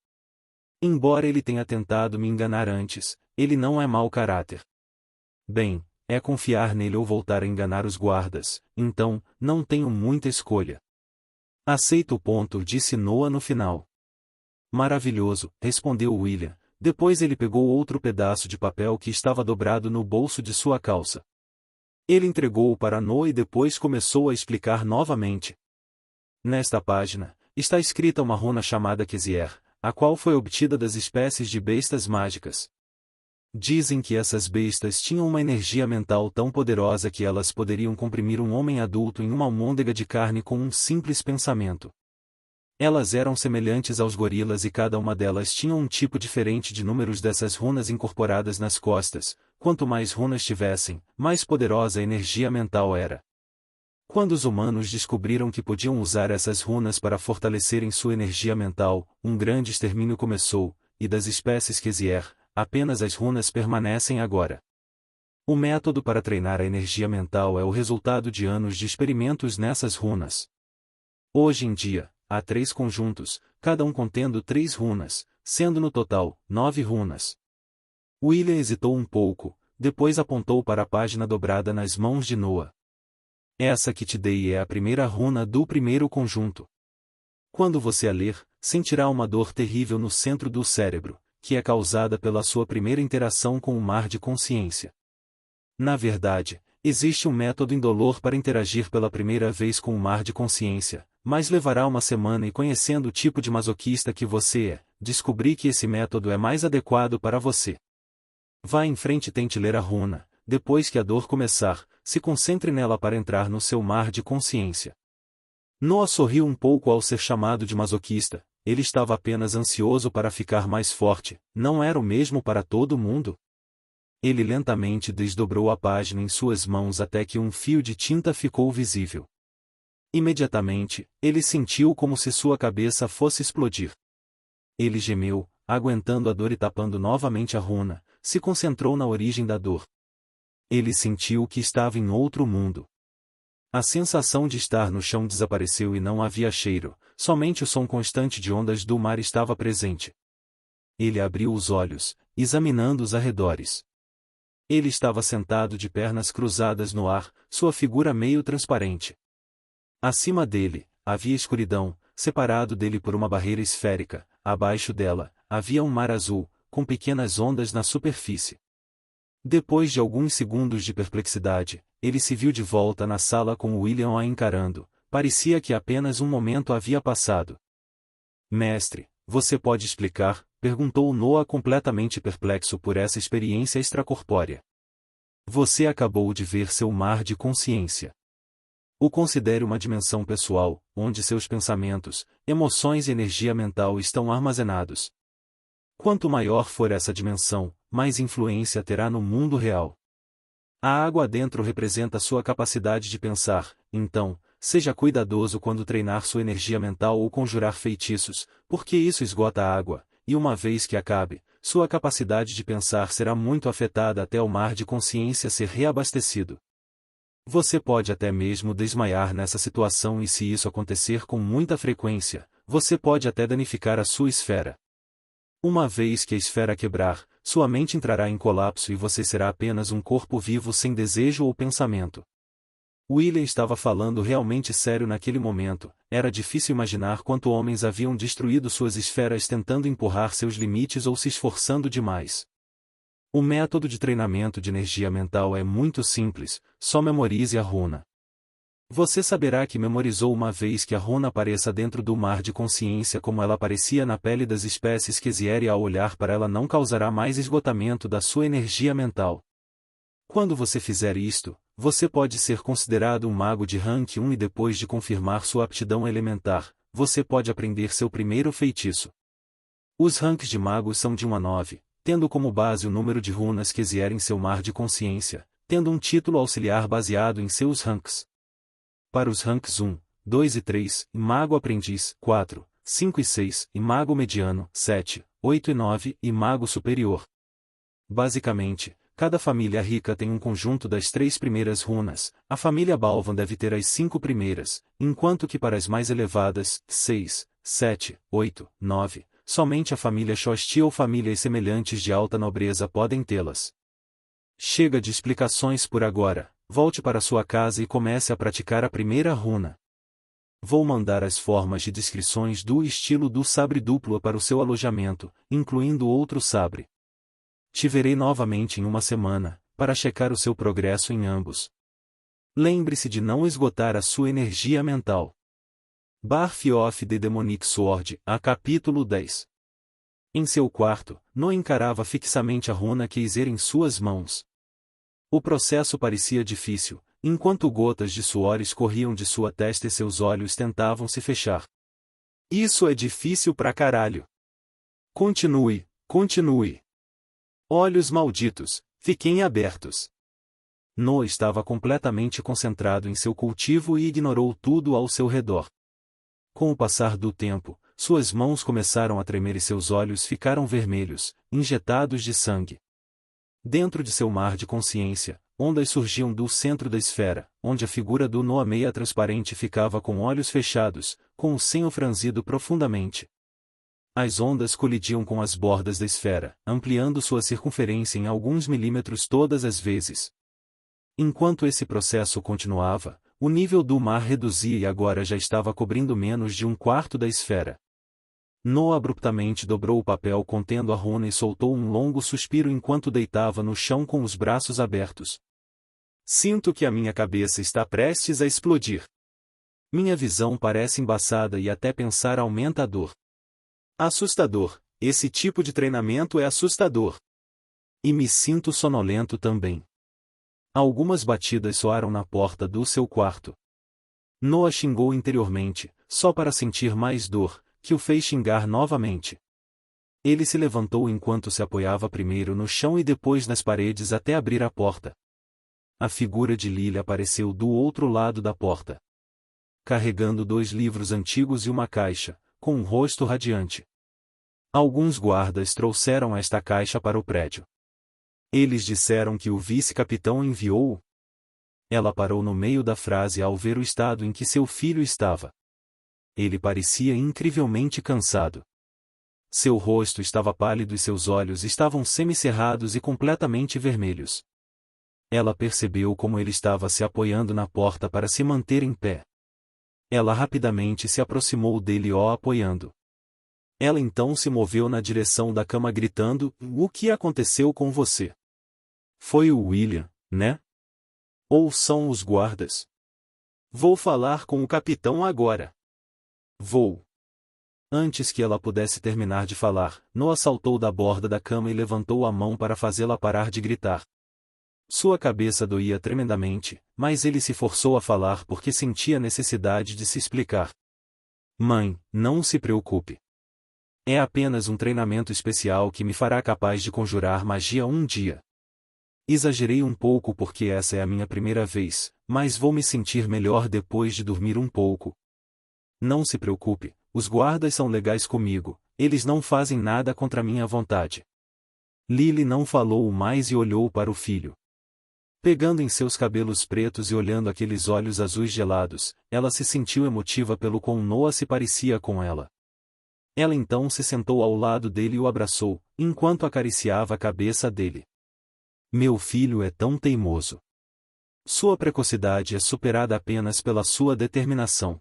Embora ele tenha tentado me enganar antes, ele não é mau caráter. Bem, é confiar nele ou voltar a enganar os guardas, então, não tenho muita escolha. Aceito o ponto, disse Noah no final. Maravilhoso, respondeu William. Depois ele pegou outro pedaço de papel que estava dobrado no bolso de sua calça. Ele entregou-o para Noah e depois começou a explicar novamente. Nesta página, está escrita uma runa chamada Kezier, a qual foi obtida das espécies de bestas mágicas. Dizem que essas bestas tinham uma energia mental tão poderosa que elas poderiam comprimir um homem adulto em uma almôndega de carne com um simples pensamento. Elas eram semelhantes aos gorilas e cada uma delas tinha um tipo diferente de números dessas runas incorporadas nas costas. Quanto mais runas tivessem, mais poderosa a energia mental era. Quando os humanos descobriram que podiam usar essas runas para fortalecerem sua energia mental, um grande extermínio começou, e das espécies Kezier, apenas as runas permanecem agora. O método para treinar a energia mental é o resultado de anos de experimentos nessas runas. Hoje em dia, há 3 conjuntos, cada um contendo 3 runas, sendo no total, 9 runas. William hesitou um pouco, depois apontou para a página dobrada nas mãos de Noah. Essa que te dei é a primeira runa do primeiro conjunto. Quando você a ler, sentirá uma dor terrível no centro do cérebro, que é causada pela sua primeira interação com o mar de consciência. Na verdade, existe um método indolor para interagir pela primeira vez com o mar de consciência, mas levará uma semana e conhecendo o tipo de masoquista que você é, descobri que esse método é mais adequado para você. Vá em frente e tente ler a runa, depois que a dor começar, se concentre nela para entrar no seu mar de consciência. Noah sorriu um pouco ao ser chamado de masoquista, ele estava apenas ansioso para ficar mais forte, não era o mesmo para todo mundo? Ele lentamente desdobrou a página em suas mãos até que um fio de tinta ficou visível. Imediatamente, ele sentiu como se sua cabeça fosse explodir. Ele gemeu, aguentando a dor e tapando novamente a runa, se concentrou na origem da dor. Ele sentiu que estava em outro mundo. A sensação de estar no chão desapareceu e não havia cheiro, somente o som constante de ondas do mar estava presente. Ele abriu os olhos, examinando os arredores. Ele estava sentado de pernas cruzadas no ar, sua figura meio transparente. Acima dele, havia escuridão, separado dele por uma barreira esférica, abaixo dela, havia um mar azul, com pequenas ondas na superfície. Depois de alguns segundos de perplexidade, ele se viu de volta na sala com William a encarando. Parecia que apenas um momento havia passado. Mestre, você pode explicar? Perguntou Noah completamente perplexo por essa experiência extracorpórea. Você acabou de ver seu mar de consciência. O considere uma dimensão pessoal, onde seus pensamentos, emoções e energia mental estão armazenados. Quanto maior for essa dimensão, mais influência terá no mundo real. A água dentro representa sua capacidade de pensar, então, seja cuidadoso quando treinar sua energia mental ou conjurar feitiços, porque isso esgota a água, e uma vez que acabe, sua capacidade de pensar será muito afetada até o mar de consciência ser reabastecido. Você pode até mesmo desmaiar nessa situação e se isso acontecer com muita frequência, você pode até danificar a sua esfera. Uma vez que a esfera quebrar, sua mente entrará em colapso e você será apenas um corpo vivo sem desejo ou pensamento. William estava falando realmente sério naquele momento. Era difícil imaginar quanto homens haviam destruído suas esferas tentando empurrar seus limites ou se esforçando demais. O método de treinamento de energia mental é muito simples, só memorize a runa. Você saberá que memorizou uma vez que a runa apareça dentro do mar de consciência como ela aparecia na pele das espécies que Ziere ao olhar para ela não causará mais esgotamento da sua energia mental. Quando você fizer isto, você pode ser considerado um mago de rank 1 e depois de confirmar sua aptidão elementar, você pode aprender seu primeiro feitiço. Os ranks de magos são de 1 a 9, tendo como base o número de runas que exierem seu mar de consciência, tendo um título auxiliar baseado em seus ranks. Para os ranks 1, 2 e 3, Mago Aprendiz, 4, 5 e 6, e Mago Mediano, 7, 8 e 9, e Mago Superior. Basicamente, cada família rica tem um conjunto das 3 primeiras runas, a família Balvan deve ter as 5 primeiras, enquanto que para as mais elevadas, 6, 7, 8, 9, somente a família Shosti ou famílias semelhantes de alta nobreza podem tê-las. Chega de explicações por agora, volte para sua casa e comece a praticar a primeira runa. Vou mandar as formas de descrições do estilo do sabre duplo para o seu alojamento, incluindo outro sabre. Te verei novamente em uma semana, para checar o seu progresso em ambos. Lembre-se de não esgotar a sua energia mental. Birth of the Demonic Sword, a capítulo 10. Em seu quarto, Noah encarava fixamente a runa Keiser em suas mãos. O processo parecia difícil, enquanto gotas de suor escorriam de sua testa e seus olhos tentavam se fechar. Isso é difícil pra caralho. Continue, continue. Olhos malditos, fiquem abertos. Noah estava completamente concentrado em seu cultivo e ignorou tudo ao seu redor. Com o passar do tempo, suas mãos começaram a tremer e seus olhos ficaram vermelhos, injetados de sangue. Dentro de seu mar de consciência, ondas surgiam do centro da esfera, onde a figura do Noah meia transparente ficava com olhos fechados, com o senho franzido profundamente. As ondas colidiam com as bordas da esfera, ampliando sua circunferência em alguns milímetros todas as vezes. Enquanto esse processo continuava, o nível do mar reduzia e agora já estava cobrindo menos de 1/4 da esfera. Noah abruptamente dobrou o papel contendo a runa e soltou um longo suspiro enquanto deitava no chão com os braços abertos. Sinto que a minha cabeça está prestes a explodir. Minha visão parece embaçada e até pensar aumenta a dor. Assustador, esse tipo de treinamento é assustador. E me sinto sonolento também. Algumas batidas soaram na porta do seu quarto. Noah xingou interiormente, só para sentir mais dor, que o fez xingar novamente. Ele se levantou enquanto se apoiava primeiro no chão e depois nas paredes até abrir a porta. A figura de Lily apareceu do outro lado da porta. Carregando 2 livros antigos e uma caixa, com um rosto radiante. Alguns guardas trouxeram esta caixa para o prédio. Eles disseram que o vice-capitão enviou-o. Ela parou no meio da frase ao ver o estado em que seu filho estava. Ele parecia incrivelmente cansado. Seu rosto estava pálido e seus olhos estavam semicerrados e completamente vermelhos. Ela percebeu como ele estava se apoiando na porta para se manter em pé. Ela rapidamente se aproximou dele apoiando. Ela então se moveu na direção da cama gritando: "O que aconteceu com você?" Foi o William, né? Ou são os guardas? Vou falar com o capitão agora. Vou. Antes que ela pudesse terminar de falar, Noah saltou da borda da cama e levantou a mão para fazê-la parar de gritar. Sua cabeça doía tremendamente, mas ele se forçou a falar porque sentia necessidade de se explicar. Mãe, não se preocupe. É apenas um treinamento especial que me fará capaz de conjurar magia um dia. Exagerei um pouco porque essa é a minha primeira vez, mas vou me sentir melhor depois de dormir um pouco. Não se preocupe, os guardas são legais comigo, eles não fazem nada contra minha vontade. Lily não falou mais e olhou para o filho. Pegando em seus cabelos pretos e olhando aqueles olhos azuis gelados, ela se sentiu emotiva pelo quão Noah se parecia com ela. Ela então se sentou ao lado dele e o abraçou, enquanto acariciava a cabeça dele. Meu filho é tão teimoso. Sua precocidade é superada apenas pela sua determinação.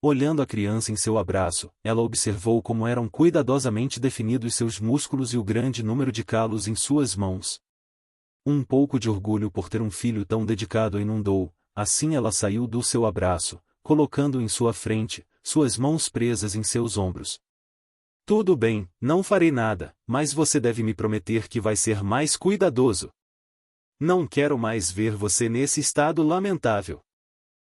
Olhando a criança em seu abraço, ela observou como eram cuidadosamente definidos seus músculos e o grande número de calos em suas mãos. Um pouco de orgulho por ter um filho tão dedicado a inundou, assim ela saiu do seu abraço, colocando-o em sua frente, suas mãos presas em seus ombros. Tudo bem, não farei nada, mas você deve me prometer que vai ser mais cuidadoso. Não quero mais ver você nesse estado lamentável.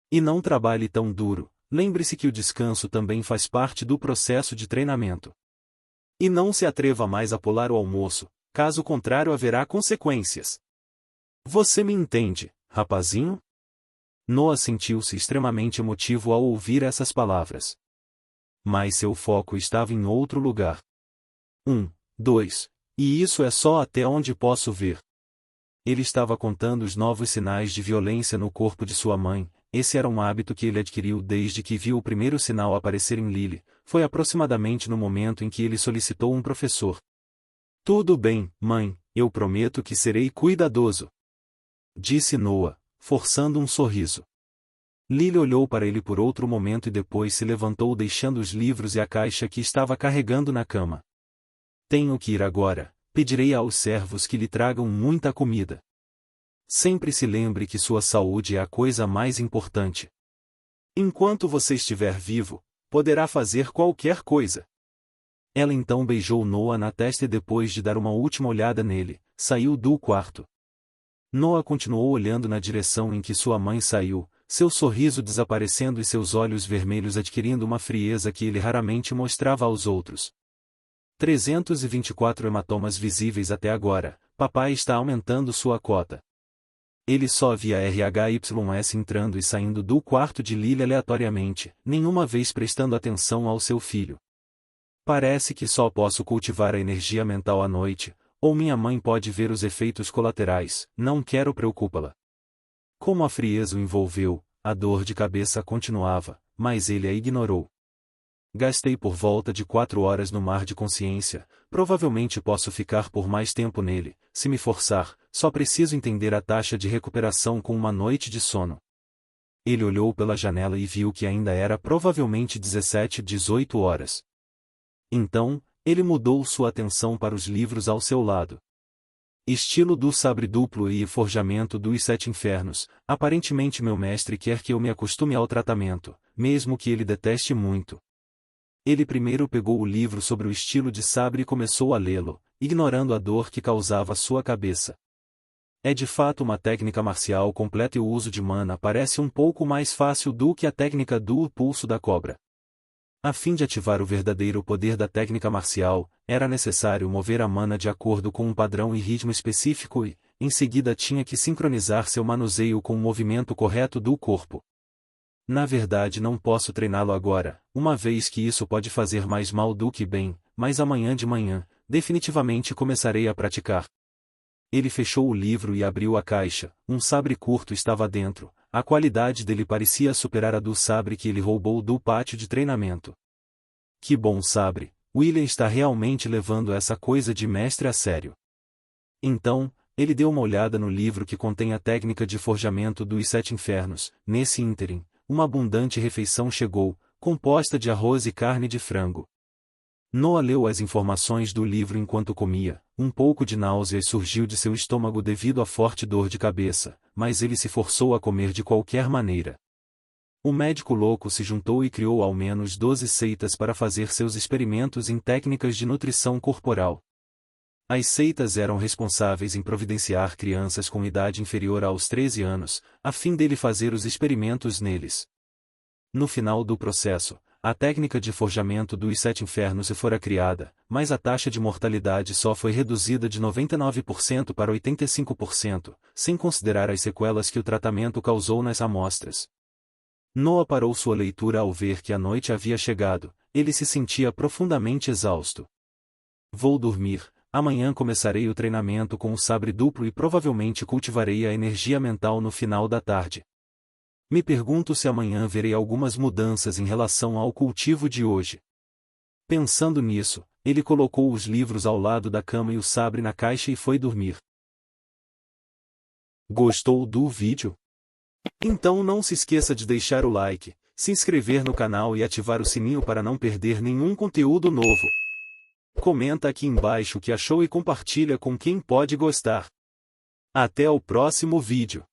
E não trabalhe tão duro. Lembre-se que o descanso também faz parte do processo de treinamento. E não se atreva mais a pular o almoço, caso contrário haverá consequências. Você me entende, rapazinho? Noah sentiu-se extremamente emotivo ao ouvir essas palavras. Mas seu foco estava em outro lugar. 2. E isso é só até onde posso ver. Ele estava contando os novos sinais de violência no corpo de sua mãe. Esse era um hábito que ele adquiriu desde que viu o primeiro sinal aparecer em Lily. Foi aproximadamente no momento em que ele solicitou um professor. Tudo bem, mãe, eu prometo que serei cuidadoso. Disse Noah, forçando um sorriso. Lily olhou para ele por outro momento e depois se levantou deixando os livros e a caixa que estava carregando na cama. Tenho que ir agora, pedirei aos servos que lhe tragam muita comida. Sempre se lembre que sua saúde é a coisa mais importante. Enquanto você estiver vivo, poderá fazer qualquer coisa. Ela então beijou Noah na testa e depois de dar uma última olhada nele, saiu do quarto. Noah continuou olhando na direção em que sua mãe saiu, seu sorriso desaparecendo e seus olhos vermelhos adquirindo uma frieza que ele raramente mostrava aos outros. 324 hematomas visíveis até agora, papai está aumentando sua cota. Ele só via RHYS entrando e saindo do quarto de Lily aleatoriamente, nenhuma vez prestando atenção ao seu filho. Parece que só posso cultivar a energia mental à noite, ou minha mãe pode ver os efeitos colaterais, não quero preocupá-la. Como a frieza o envolveu, a dor de cabeça continuava, mas ele a ignorou. Gastei por volta de 4 horas no mar de consciência, provavelmente posso ficar por mais tempo nele, se me forçar, só preciso entender a taxa de recuperação com uma noite de sono. Ele olhou pela janela e viu que ainda era provavelmente 17-18 horas. Então, ele mudou sua atenção para os livros ao seu lado. Estilo do sabre duplo e forjamento dos 7 infernos, aparentemente meu mestre quer que eu me acostume ao tratamento, mesmo que ele deteste muito. Ele primeiro pegou o livro sobre o estilo de sabre e começou a lê-lo, ignorando a dor que causava sua cabeça. É de fato uma técnica marcial completa e o uso de mana parece um pouco mais fácil do que a técnica do pulso da cobra. A fim de ativar o verdadeiro poder da técnica marcial, era necessário mover a mana de acordo com um padrão e ritmo específico e, em seguida tinha que sincronizar seu manuseio com o movimento correto do corpo. Na verdade não posso treiná-lo agora, uma vez que isso pode fazer mais mal do que bem, mas amanhã de manhã, definitivamente começarei a praticar. Ele fechou o livro e abriu a caixa, um sabre curto estava dentro, a qualidade dele parecia superar a do sabre que ele roubou do pátio de treinamento. Que bom sabre, William está realmente levando essa coisa de mestre a sério. Então, ele deu uma olhada no livro que contém a técnica de forjamento dos 7 infernos, nesse ínterim. Uma abundante refeição chegou, composta de arroz e carne de frango. Noah leu as informações do livro enquanto comia, um pouco de náuseas surgiu de seu estômago devido à forte dor de cabeça, mas ele se forçou a comer de qualquer maneira. O médico louco se juntou e criou ao menos 12 seitas para fazer seus experimentos em técnicas de nutrição corporal. As seitas eram responsáveis em providenciar crianças com idade inferior aos 13 anos, a fim dele fazer os experimentos neles. No final do processo, a técnica de forjamento dos 7 infernos fora criada, mas a taxa de mortalidade só foi reduzida de 99% para 85%, sem considerar as sequelas que o tratamento causou nas amostras. Noah parou sua leitura ao ver que a noite havia chegado, ele se sentia profundamente exausto. Vou dormir, amanhã começarei o treinamento com o sabre duplo e provavelmente cultivarei a energia mental no final da tarde. Me pergunto se amanhã verei algumas mudanças em relação ao cultivo de hoje. Pensando nisso, ele colocou os livros ao lado da cama e o sabre na caixa e foi dormir. Gostou do vídeo? Então não se esqueça de deixar o like, se inscrever no canal e ativar o sininho para não perder nenhum conteúdo novo. Comenta aqui embaixo o que achou e compartilha com quem pode gostar. Até o próximo vídeo.